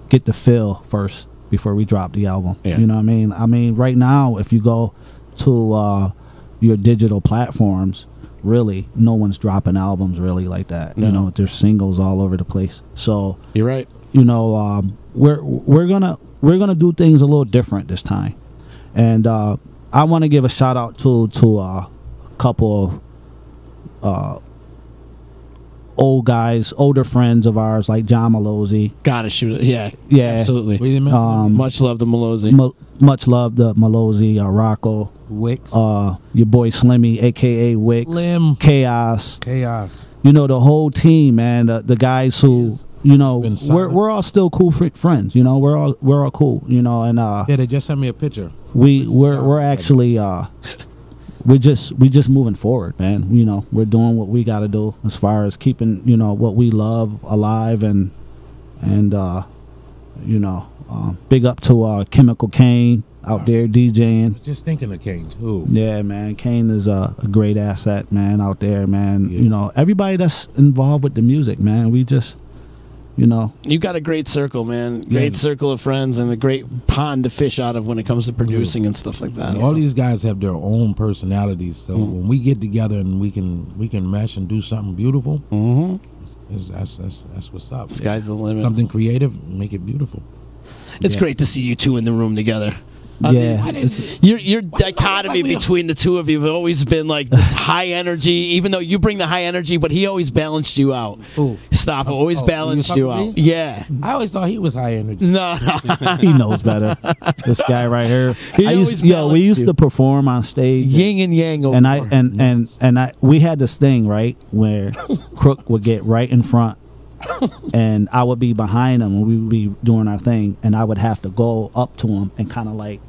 get the feel first before we drop the album. Yeah. You know what I mean? I mean, right now, if you go to your digital platforms, really, no one's dropping albums really like that. No. There's singles all over the place. So you're right. We're gonna do things a little different this time, and I want to give a shout out to a couple of older friends of ours like John Malozzi. Gotta shoot it. Yeah, absolutely. Much love to Malozzi. Much love to Malozzi, Rocco, Wicks, your boy Slimmy, aka Wicks, Slim. Chaos. The whole team, man. The guys who we're all still cool friends. We're all cool. And yeah, they just sent me a picture. We're actually we just moving forward, man. We're doing what we got to do as far as keeping what we love alive, and big up to Chemical Kane out there DJing. Just thinking of Kane too. Yeah, man. Kane is a great asset, man, out there, man. Yeah. Everybody that's involved with the music, man. We just you got a great circle, man. Great circle of friends and a great pond to fish out of when it comes to producing and stuff like that. And all these guys have their own personalities, so when we get together and we can mesh and do something beautiful, that's what's up. Sky's the limit. Something creative, make it beautiful. It's great to see you two in the room together. Your dichotomy between the two of you have always been like this high energy, even though you bring the high energy, but he always balanced you out. Stop, always balanced you out. Yeah. I always thought he was high energy. No. He knows better. This guy right here. We used to perform on stage. Yin and yang over. And we had this thing, right, where Crook would get right in front. And I would be behind him and we would be doing our thing, and I would have to go up to him and kind of like,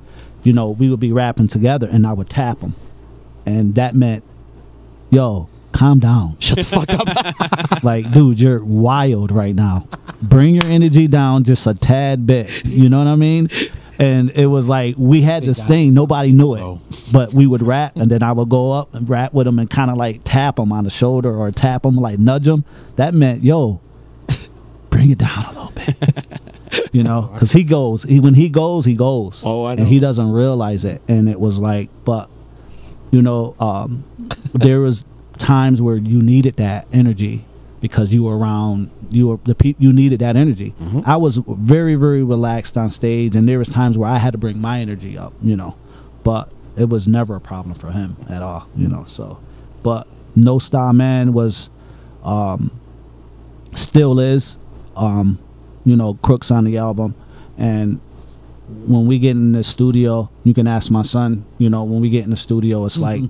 we would be rapping together, and I would tap him, and that meant, calm down. Shut the fuck up. Like, dude, you're wild right now. Bring your energy down just a tad bit. You know what I mean? And it was like we had this thing, nobody knew it, but we would rap, and then I would go up and rap with him and kind of like tap him on the shoulder or tap him, like nudge him. That meant, yo, bring it down a little bit. You know, because when he goes. Oh, I know. And he doesn't realize it. And it was like, but, you know, there was times where you needed that energy because you were around, you needed that energy. Mm-hmm. I was very, very relaxed on stage, and there was times where I had to bring my energy up, you know, but it was never a problem for him at all, you know. So, but No Star Man was, still is, you know, Crook's on the album. And when we get in the studio, you can ask my son, you know, when we get in the studio, it's like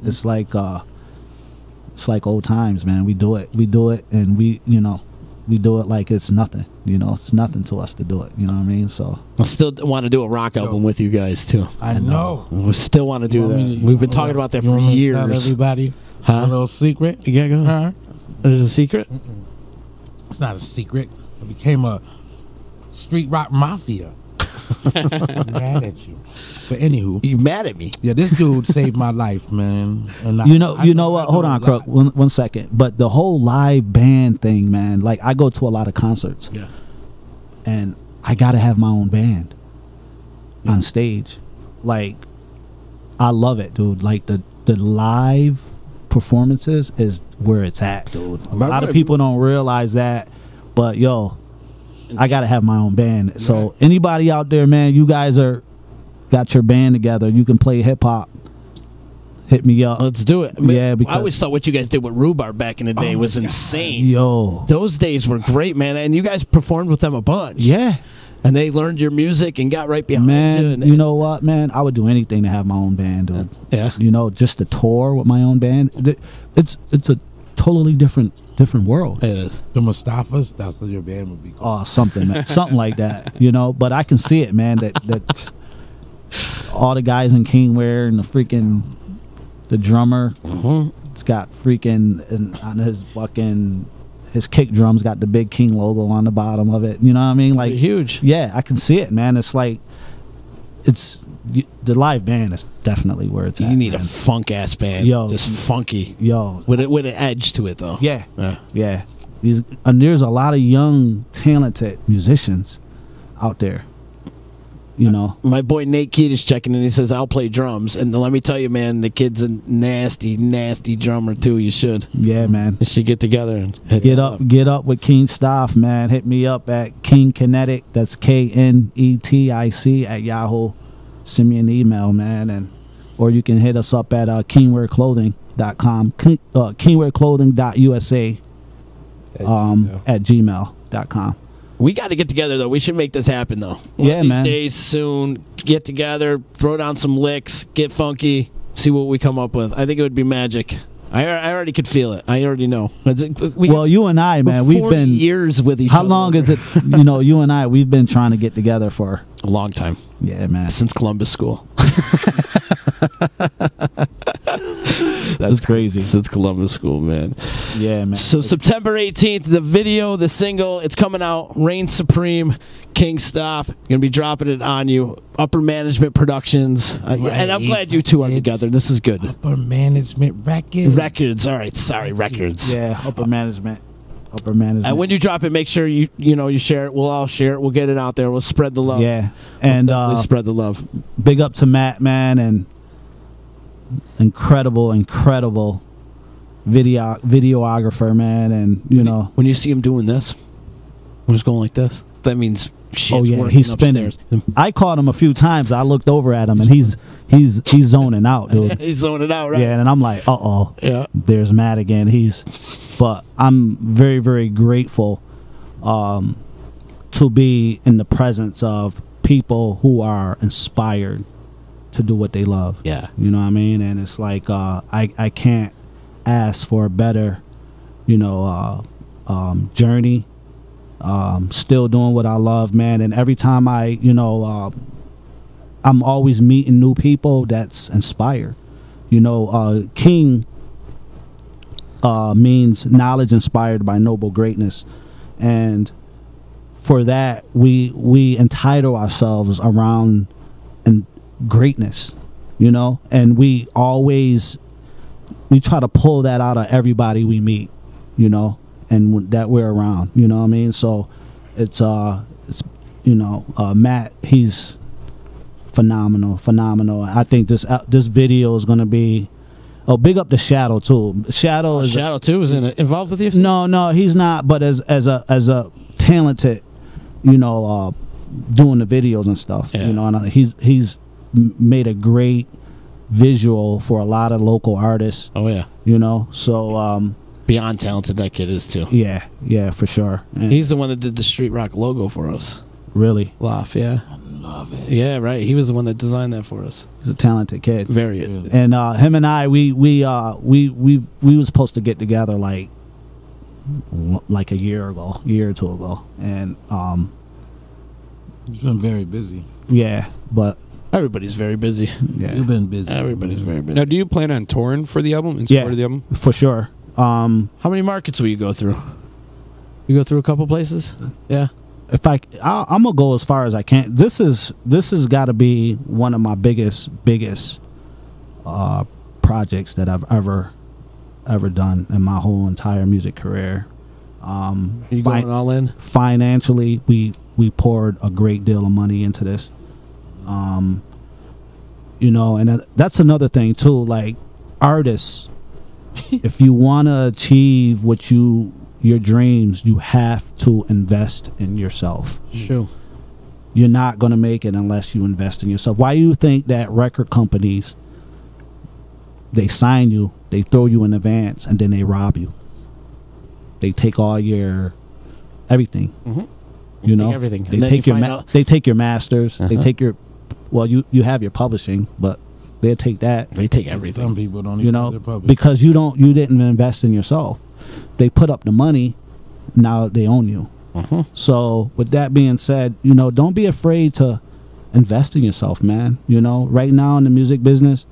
old times, man. We do it, and we do it like it's nothing, you know. It's nothing to us to do it, you know what I mean? So I still want to do a rock album with you guys too. I know. We still want to do that. We've been talking about that for years. Tell everybody a little secret. Yeah, go ahead. There's a secret? It's not a secret. I became a street rock mafia. I'm mad at you. But anywho, you mad at me? Yeah, this dude saved my life, man. And you know what? Hold on, Crook. One second. But the whole live band thing, man. Like, I go to a lot of concerts. Yeah. And I gotta have my own band on stage. Like, I love it, dude. Like the live performances is where it's at, dude. A lot of people don't realize that, but yo, I gotta have my own band. So anybody out there, man, you guys got your band together, you can play hip hop, hit me up. Let's do it. Yeah, because I always thought what you guys did with Rhubarb back in the day was insane. Yo, those days were great, man, and you guys performed with them a bunch. Yeah. And they learned your music and got right behind you. Man, you know what, man? I would do anything to have my own band, dude. Yeah. You know, just to tour with my own band. It's a totally different world. It is. The Mustafas, that's what your band would be called. Oh, something, man. Something like that, you know. But I can see it, man, that all the guys in Kingware and the drummer, it's got freaking, on his fucking, his kick drums got the big King logo on the bottom of it. You know what I mean? Like, huge. Yeah, I can see it, man. It's like, the live band is definitely where it's at. You need a funk ass band, just funky, with an edge to it, though. Yeah. And there's a lot of young, talented musicians out there. You know, my boy Nate Keat is checking in. He says, "I'll play drums." And let me tell you, man, the kid's a nasty, nasty drummer too. You should, man. You should get together and get up with King Staf, man. Hit me up at King Kinetic. That's KNETIC at Yahoo. Send me an email, man, or you can hit us up at kingwearclothing.com, kingwearclothing.usa at gmail.com. We got to get together, though. We should make this happen, though. One of these days soon, get together, throw down some licks, get funky, see what we come up with. I think it would be magic. I already could feel it. I already know. Well, you and I, man, we've been years with each other. How long is it? You know, you and I, we've been trying to get together for a long time. Yeah, man. Since Columbus School. That's crazy. Since Columbus School, man. Yeah, man. So September 18th, the video, the single, it's coming out. Reign Supreme, King Staf. Going to be dropping it on you. Upper Management Productions. And I'm glad you two are together. This is good. Upper Management Records. All right. Sorry, Records. Yeah, Upper Management. Upper Management. And when you drop it, make sure you share it. We'll all share it. We'll get it out there. We'll spread the love. Yeah. And spread the love. Big up to Matt, man, and incredible videographer, man. And when you see him doing this, when he's going like this, that means he's spinning. I caught him a few times. I looked over at him, and he's zoning out, dude. He's zoning out, right? Yeah, and I'm like, yeah, there's Matt again. But I'm very, very grateful to be in the presence of people who are inspired to do what they love. Yeah, you know what I mean. And it's like I can't ask for a better, journey. Still doing what I love, man. And every time I'm always meeting new people that's inspired. King means knowledge inspired by noble greatness, and for that we entitle ourselves around greatness, and we try to pull that out of everybody we meet, and that we're around, you know what I mean? So it's Matt, he's phenomenal. I think this video is going to be, big up to Shadow too. Shadow too is involved with you? No, he's not, but as a talented, doing the videos and stuff, and he's made a great visual for a lot of local artists. Oh yeah. So beyond talented that kid is too. Yeah, for sure. And he's the one that did the Street Rock logo for us. Really? Loft, yeah. I love it. Yeah, right. He was the one that designed that for us. He's a talented kid. Very. Really. And him and I, we were supposed to get together like a year or two ago, and You've been very busy. yeah, but Everybody's very busy. yeah, You've been busy. Everybody's very busy. Now, do you plan on touring for the album? In Yeah. support of the album? for sure. How many markets will you go through? You go through a couple places? Yeah. If I'm gonna go as far as I can. This has got to be one of my biggest projects that I've ever done in my whole entire music career. You going all in? Financially, we poured a great deal of money into this. And that's another thing too. Like artists, if you want to achieve your dreams, you have to invest in yourself. Sure. You're not going to make it unless you invest in yourself. Why do you think that record companies, they sign you, they throw you in advance, and then they rob you? They take all your everything. Mm-hmm. Take everything. They take they take your masters. Uh-huh. They take your you have your publishing, but they'll take that. They take everything. Some people don't even know their public. Because you didn't invest in yourself. They put up the money, now they own you. Uh-huh. So with that being said, don't be afraid to invest in yourself, man. Right now in the music business,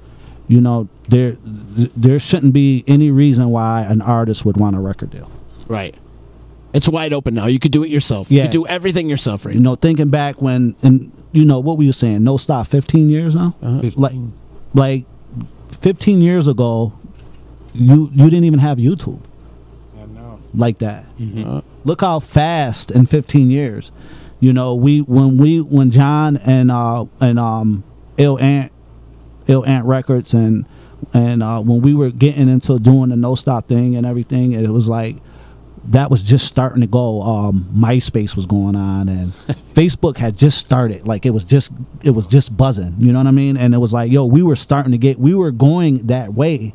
there shouldn't be any reason why an artist would want a record deal. Right. It's wide open now. You could do it yourself. Yeah. You could do everything yourself right now. Thinking back when, and what were you saying? No Stop, 15 years now? 15. Like 15 years ago, you didn't even have YouTube. I know. Like that. Mm-hmm. Look how fast in 15 years. When John and Ill Ant Records and when we were getting into doing the No Stop thing and everything, it was like that was just starting to go. MySpace was going on and Facebook had just started. Like it was just buzzing. You know what I mean? And it was like, we were going that way.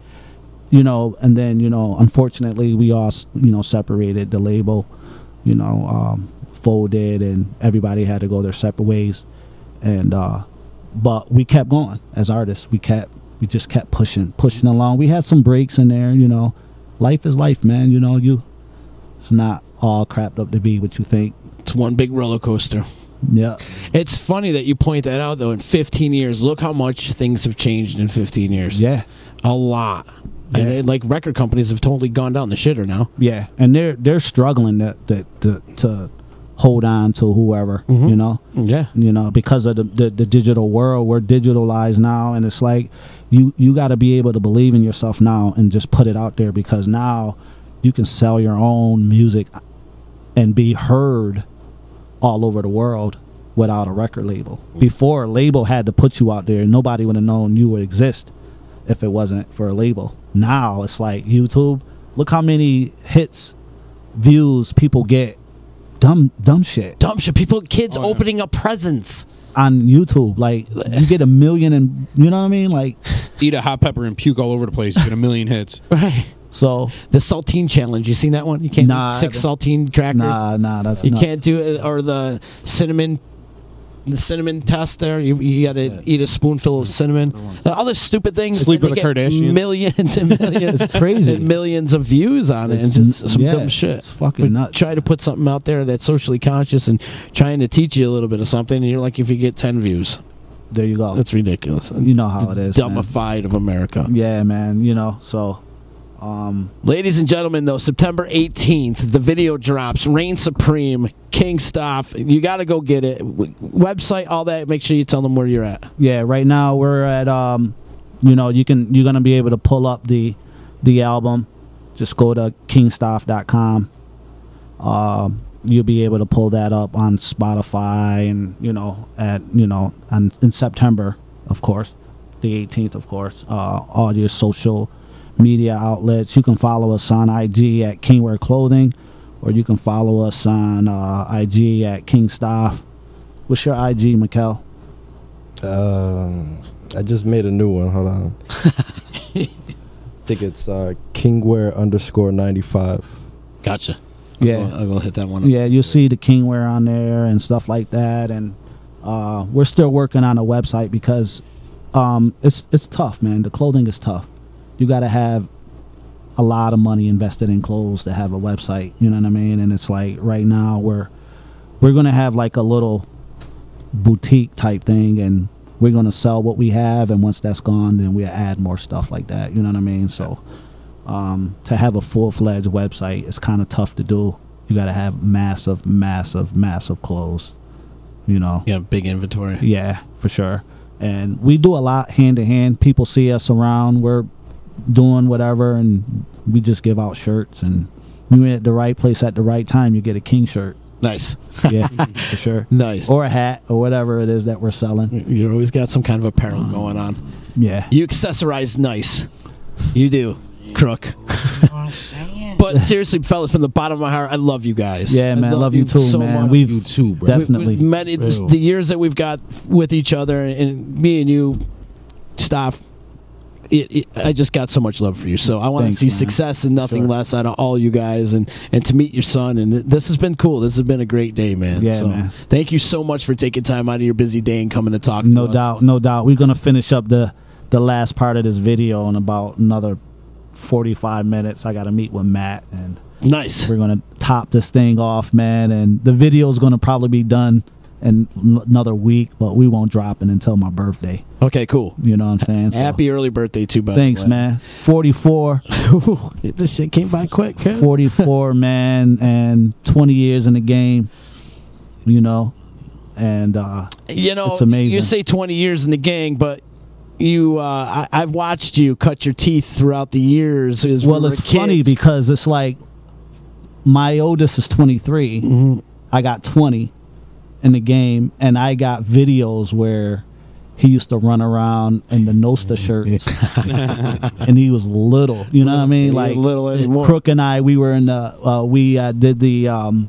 And then unfortunately we all separated. The label folded and everybody had to go their separate ways. And but we kept going as artists. We just kept pushing along. We had some breaks in there. Life is life, man. It's not all crapped up to be what you think. It's one big roller coaster. Yeah. It's funny that you point that out, though. In 15 years, look how much things have changed in 15 years. Yeah. A lot. Yeah. And like record companies have totally gone down the shitter now. Yeah, and they're struggling to hold on to whoever, Yeah. Because of the digital world. We're digitalized now, and it's like you got to be able to believe in yourself now and just put it out there, because now you can sell your own music and be heard all over the world without a record label. Before, a label had to put you out there, and nobody would have known you would exist if it wasn't for a label. Now it's like YouTube. Look how many hits, views people get. Dumb shit. Kids opening up presents on YouTube. Like you get 1 million, and you know what I mean. Like eat a hot pepper and puke all over the place. You get 1 million hits. Right. So the saltine challenge. You seen that one? You can't eat 6 saltine crackers. Nah. That's you nuts. can't do it. Or the cinnamon test there. You got to eat a spoonful of cinnamon. All the stupid things. Sleep with a Kardashian. Millions and millions. It's crazy. And millions of views on it. And just some dumb shit. It's fucking nuts. Try to put something out there that's socially conscious and trying to teach you a little bit of something, and you're like, if you get 10 views. There you go. That's ridiculous. You know how it is. Dumbified of America. Yeah, man. So Ladies and gentlemen, though, September 18th, the video drops. Reign Supreme, King Staf. You got to go get it. Website, all that. Make sure you tell them where you're at. Yeah, right now we're at you're gonna be able to pull up the album. Just go to kingstaf.com. You'll be able to pull that up on Spotify and in September, of course, the 18th, of course. All your social media outlets. You can follow us on IG at Kingwear Clothing, or you can follow us on IG at King Staf. What's your IG, Mikkel? I just made a new one. Hold on. I think it's Kingwear_95. Gotcha. Yeah, I will hit that one up. Yeah, you'll see the Kingwear on there and stuff like that. And we're still working on a website because it's tough, man. The clothing is tough. You got to have a lot of money invested in clothes to have a website. You know what I mean? And it's like right now we're going to have like a little boutique type thing, and we're going to sell what we have. And once that's gone, then we'll add more stuff like that. You know what I mean? So to have a full-fledged website is kind of tough to do. You got to have massive clothes. Yeah, big inventory. Yeah, for sure. And we do a lot hand to hand. People see us around. We're doing whatever, and we just give out shirts. And when you're at the right place at the right time, you get a King shirt. Nice. Yeah, for sure. Nice. Or a hat or whatever it is that we're selling. You always got some kind of apparel going on. Yeah. You accessorize nice. You do, Crook. But seriously, fellas, from the bottom of my heart, I love you guys. Yeah, man, I love you too, so man. much. We've You too, bro. definitely. The years that we've got with each other, and me and you, Staf, I just got so much love for you. So I want to Thanks, see man. success and nothing Sure. less out of all you guys, and to meet your son. And this has been cool. This has been a great day, man. Yeah, so man. Thank you so much for taking time out of your busy day and coming to talk to No us. doubt, no doubt. We're gonna finish up the last part of this video in about another 45 minutes. I got to meet with Matt, and Nice. we're gonna top this thing off, man. And the video is gonna probably be done in another week, but we won't drop it until my birthday. Okay, cool. You know what I'm saying? So, Happy early birthday, too, by thanks, the way. man. 44. This shit came by quick. Kid. 44, man, and 20 years in the game. And it's amazing. You say 20 years in the gang, but I've watched you cut your teeth throughout the years. Well, it's funny because it's like my oldest is 23. Mm-hmm. I got 20 in the game, and I got videos where he used to run around in the Nosta shirts, and he was little. You know what I mean? Like little anymore. Crook and I, we were in the we did the It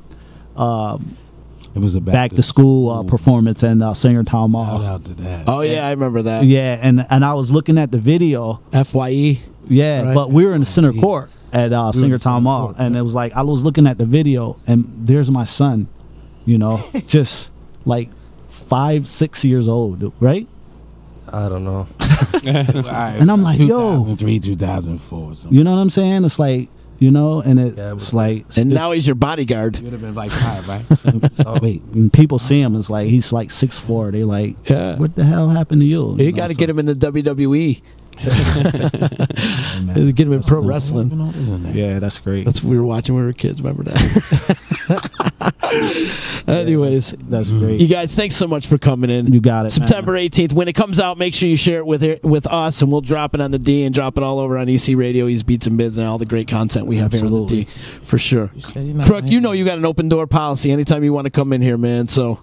was a back to school performance in Singertown Mall. Shout out to that. Oh, yeah, I remember that. Yeah, and I was looking at the video. FYE. Yeah, Right. but we were in the center court at Singertown center Mall, court, and it was like I was looking at the video, and there's my son, just like 5-6 years old, right? I don't know. And I'm like, yo. 2003, 2004. You know what I'm saying? It's like, and it's like, And now he's your bodyguard. You would have been like 5, right? wait, when people see him, it's like he's like 6'4". They like, Yeah. what the hell happened to you? You got to get him in the WWE. Get him in pro wrestling. Yeah, that's great. That's what we were watching when we were kids. Remember that? Anyways, That's great. you guys, thanks so much for coming in. You got it, September 18th. When it comes out, make sure you share it with us, and we'll drop it on the D and drop it all over on EC Radio, East Beats and Bizz, and all the great content we have here on the D, for sure. Crook, you know you got an open door policy anytime you want to come in here, man. So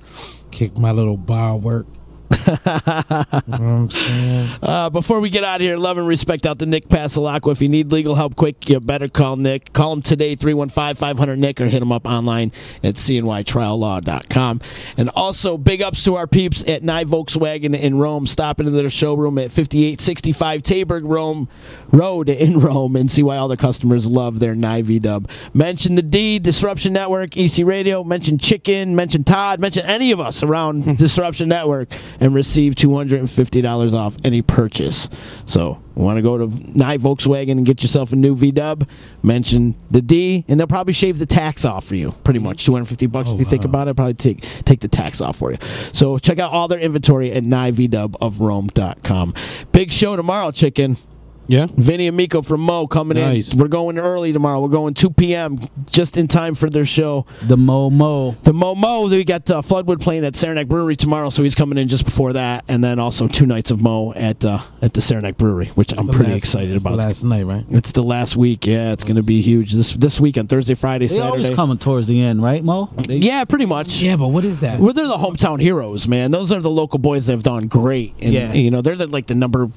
Kick my little bar work. You know what I'm saying? before we get out of here, love and respect out to Nick Pasalacqua. If you need legal help quick, you better call Nick. Call him today, 315-500-NICK, or hit him up online at cnytriallaw.com. And also, big ups to our peeps at Nye Volkswagen in Rome. Stop into their showroom at 5865 Taberg Road in Rome and see why all their customers love their Nye V-Dub. Mention the D, Disruption Network, EC Radio. Mention Chicken, mention Todd, mention any of us around Disruption Network, and receive $250 off any purchase. So, want to go to Nye Volkswagen and get yourself a new V-Dub, mention the D, and they'll probably shave the tax off for you. Pretty much $250 if you think about it. Probably take the tax off for you. So, check out all their inventory at NyeVDubofRome.com. Big show tomorrow, Chicken. Yeah. Vinny and Miko from Mo coming in. We're going early tomorrow. We're going 2 p.m. just in time for their show. The Mo. We got Floodwood playing at Saranac Brewery tomorrow, so he's coming in just before that. And then also 2 nights of Mo at the Saranac Brewery, which I'm pretty excited about. It's the last night, right? It's the last week. Yeah, it's going to be huge. This weekend, Thursday, Friday, Saturday. They always coming towards the end, right, Mo? Yeah, pretty much. Yeah, but what is that? Well, they're the hometown heroes, man. Those are the local boys that have done great. And, they're the number.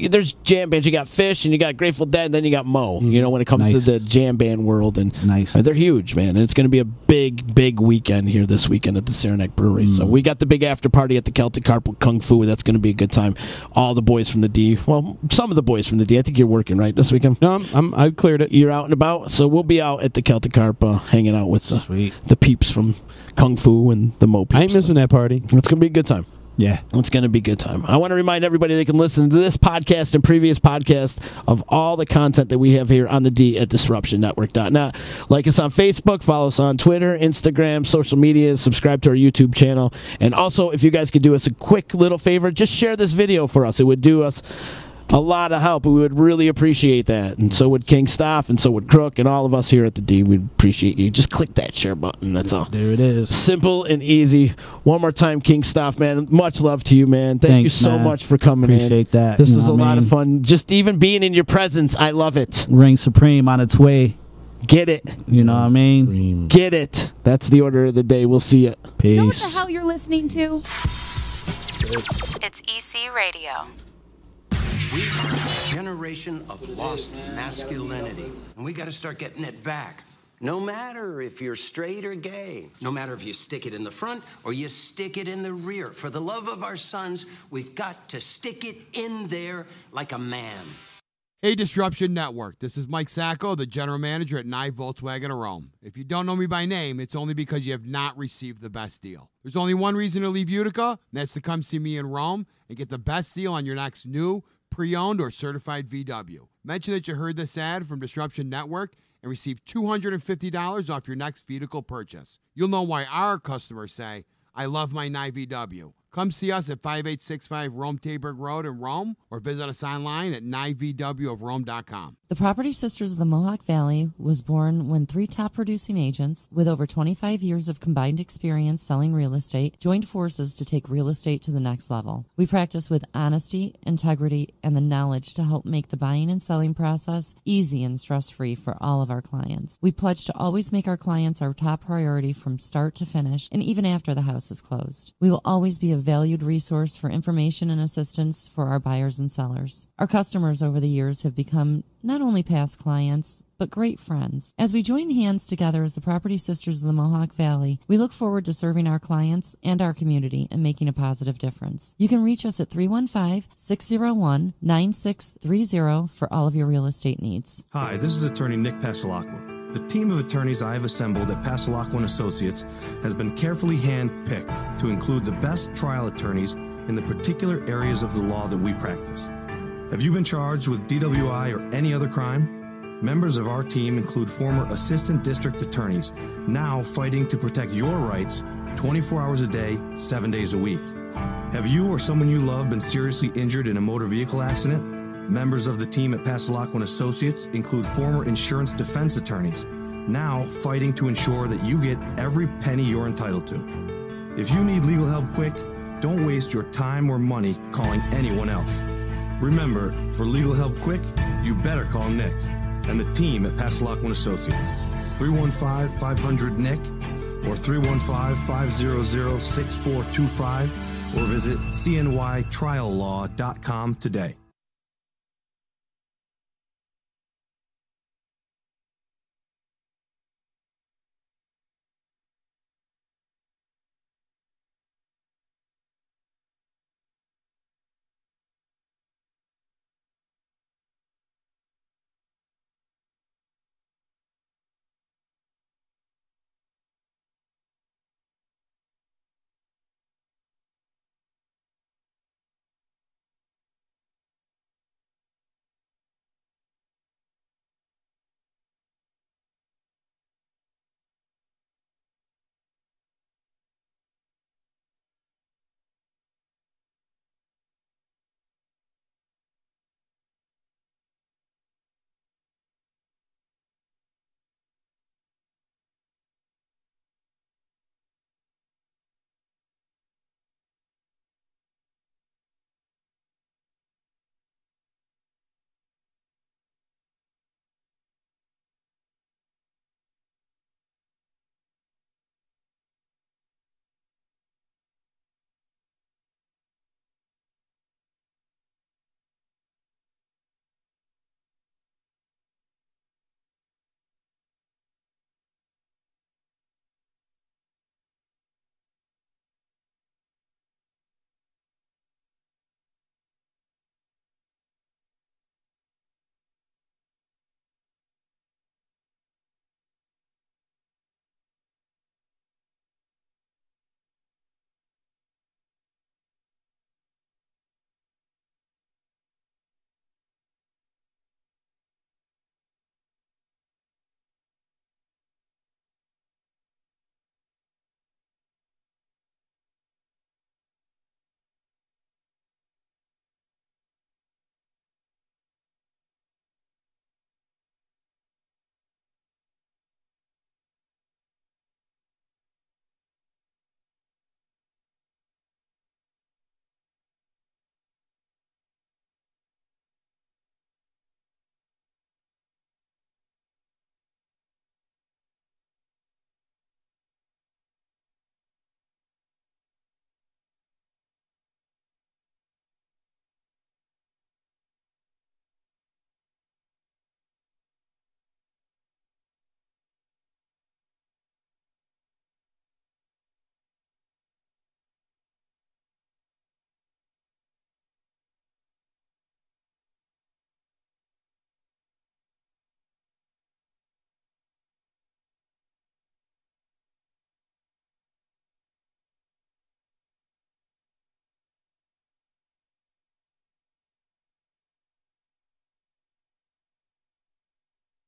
There's jam bands. You got Fish and you got Grateful Dead, and then you got Mo. When it comes to the jam band world, and they're huge, man. And it's going to be a big weekend here this weekend at the Saranac Brewery. So we got the big after party at the Celtic Carp with Kung Fu. That's going to be a good time. All the boys from the D. Well, some of the boys from the D. I think you're working right this weekend. No, I cleared it. You're out and about, so we'll be out at the Celtic Carp hanging out with the peeps from Kung Fu and the Mo peeps. I ain't missing that party. It's going to be a good time. Yeah. It's going to be a good time. I want to remind everybody they can listen to this podcast and previous podcasts of all the content that we have here on the D at DisruptionNetwork.net. Like us on Facebook, follow us on Twitter, Instagram, social media, subscribe to our YouTube channel. And also, if you guys could do us a quick little favor, just share this video for us. It would do us a lot of help. We would really appreciate that. And so would King Staf, and so would Crook, and all of us here at the D. We'd appreciate you. Just click that share button. That's all. There it is. Simple and easy. One more time, King Staf, man. Much love to you, man. Thank you so much for coming in. Appreciate that. This was a lot of fun. Just even being in your presence, I love it. Reign supreme on its way. Get it. You know what I mean? Get it. That's the order of the day. We'll see you. Peace. You know what the hell you're listening to? It's EC Radio. We are a generation of lost masculinity, and we got to start getting it back. No matter if you're straight or gay, no matter if you stick it in the front or you stick it in the rear. For the love of our sons, we've got to stick it in there like a man. Hey, Disruption Network. This is Mike Sacco, the general manager at Nye Volkswagen of Rome. If you don't know me by name, it's only because you have not received the best deal. There's only one reason to leave Utica, and that's to come see me in Rome and get the best deal on your next new, pre-owned, or certified VW. Mention that you heard this ad from Disruption Network and receive $250 off your next vehicle purchase. You'll know why our customers say, I love my Nye VW. Come see us at 5865 Rome Taberg Road in Rome, or visit us online at nyvwofrome.com. The Property Sisters of the Mohawk Valley was born when 3 top producing agents with over 25 years of combined experience selling real estate joined forces to take real estate to the next level. We practice with honesty, integrity, and the knowledge to help make the buying and selling process easy and stress-free for all of our clients. We pledge to always make our clients our top priority from start to finish, and even after the house is closed. We will always be a valued resource for information and assistance for our buyers and sellers. Our customers over the years have become not only past clients, but great friends. As we join hands together as the Property Sisters of the Mohawk Valley, we look forward to serving our clients and our community and making a positive difference. You can reach us at 315-601-9630 for all of your real estate needs. Hi, this is attorney Nick Pasalacqua. The team of attorneys I have assembled at Pasalacqua & Associates has been carefully hand-picked to include the best trial attorneys in the particular areas of the law that we practice. Have you been charged with DWI or any other crime? Members of our team include former assistant district attorneys, now fighting to protect your rights 24 hours a day, 7 days a week. Have you or someone you love been seriously injured in a motor vehicle accident? Members of the team at Pasalacqua & Associates include former insurance defense attorneys, now fighting to ensure that you get every penny you're entitled to. If you need legal help quick, don't waste your time or money calling anyone else. Remember, for legal help quick, you better call Nick and the team at Pasalacqua & Associates. 315-500-NICK or 315-500-6425 or visit cnytriallaw.com today.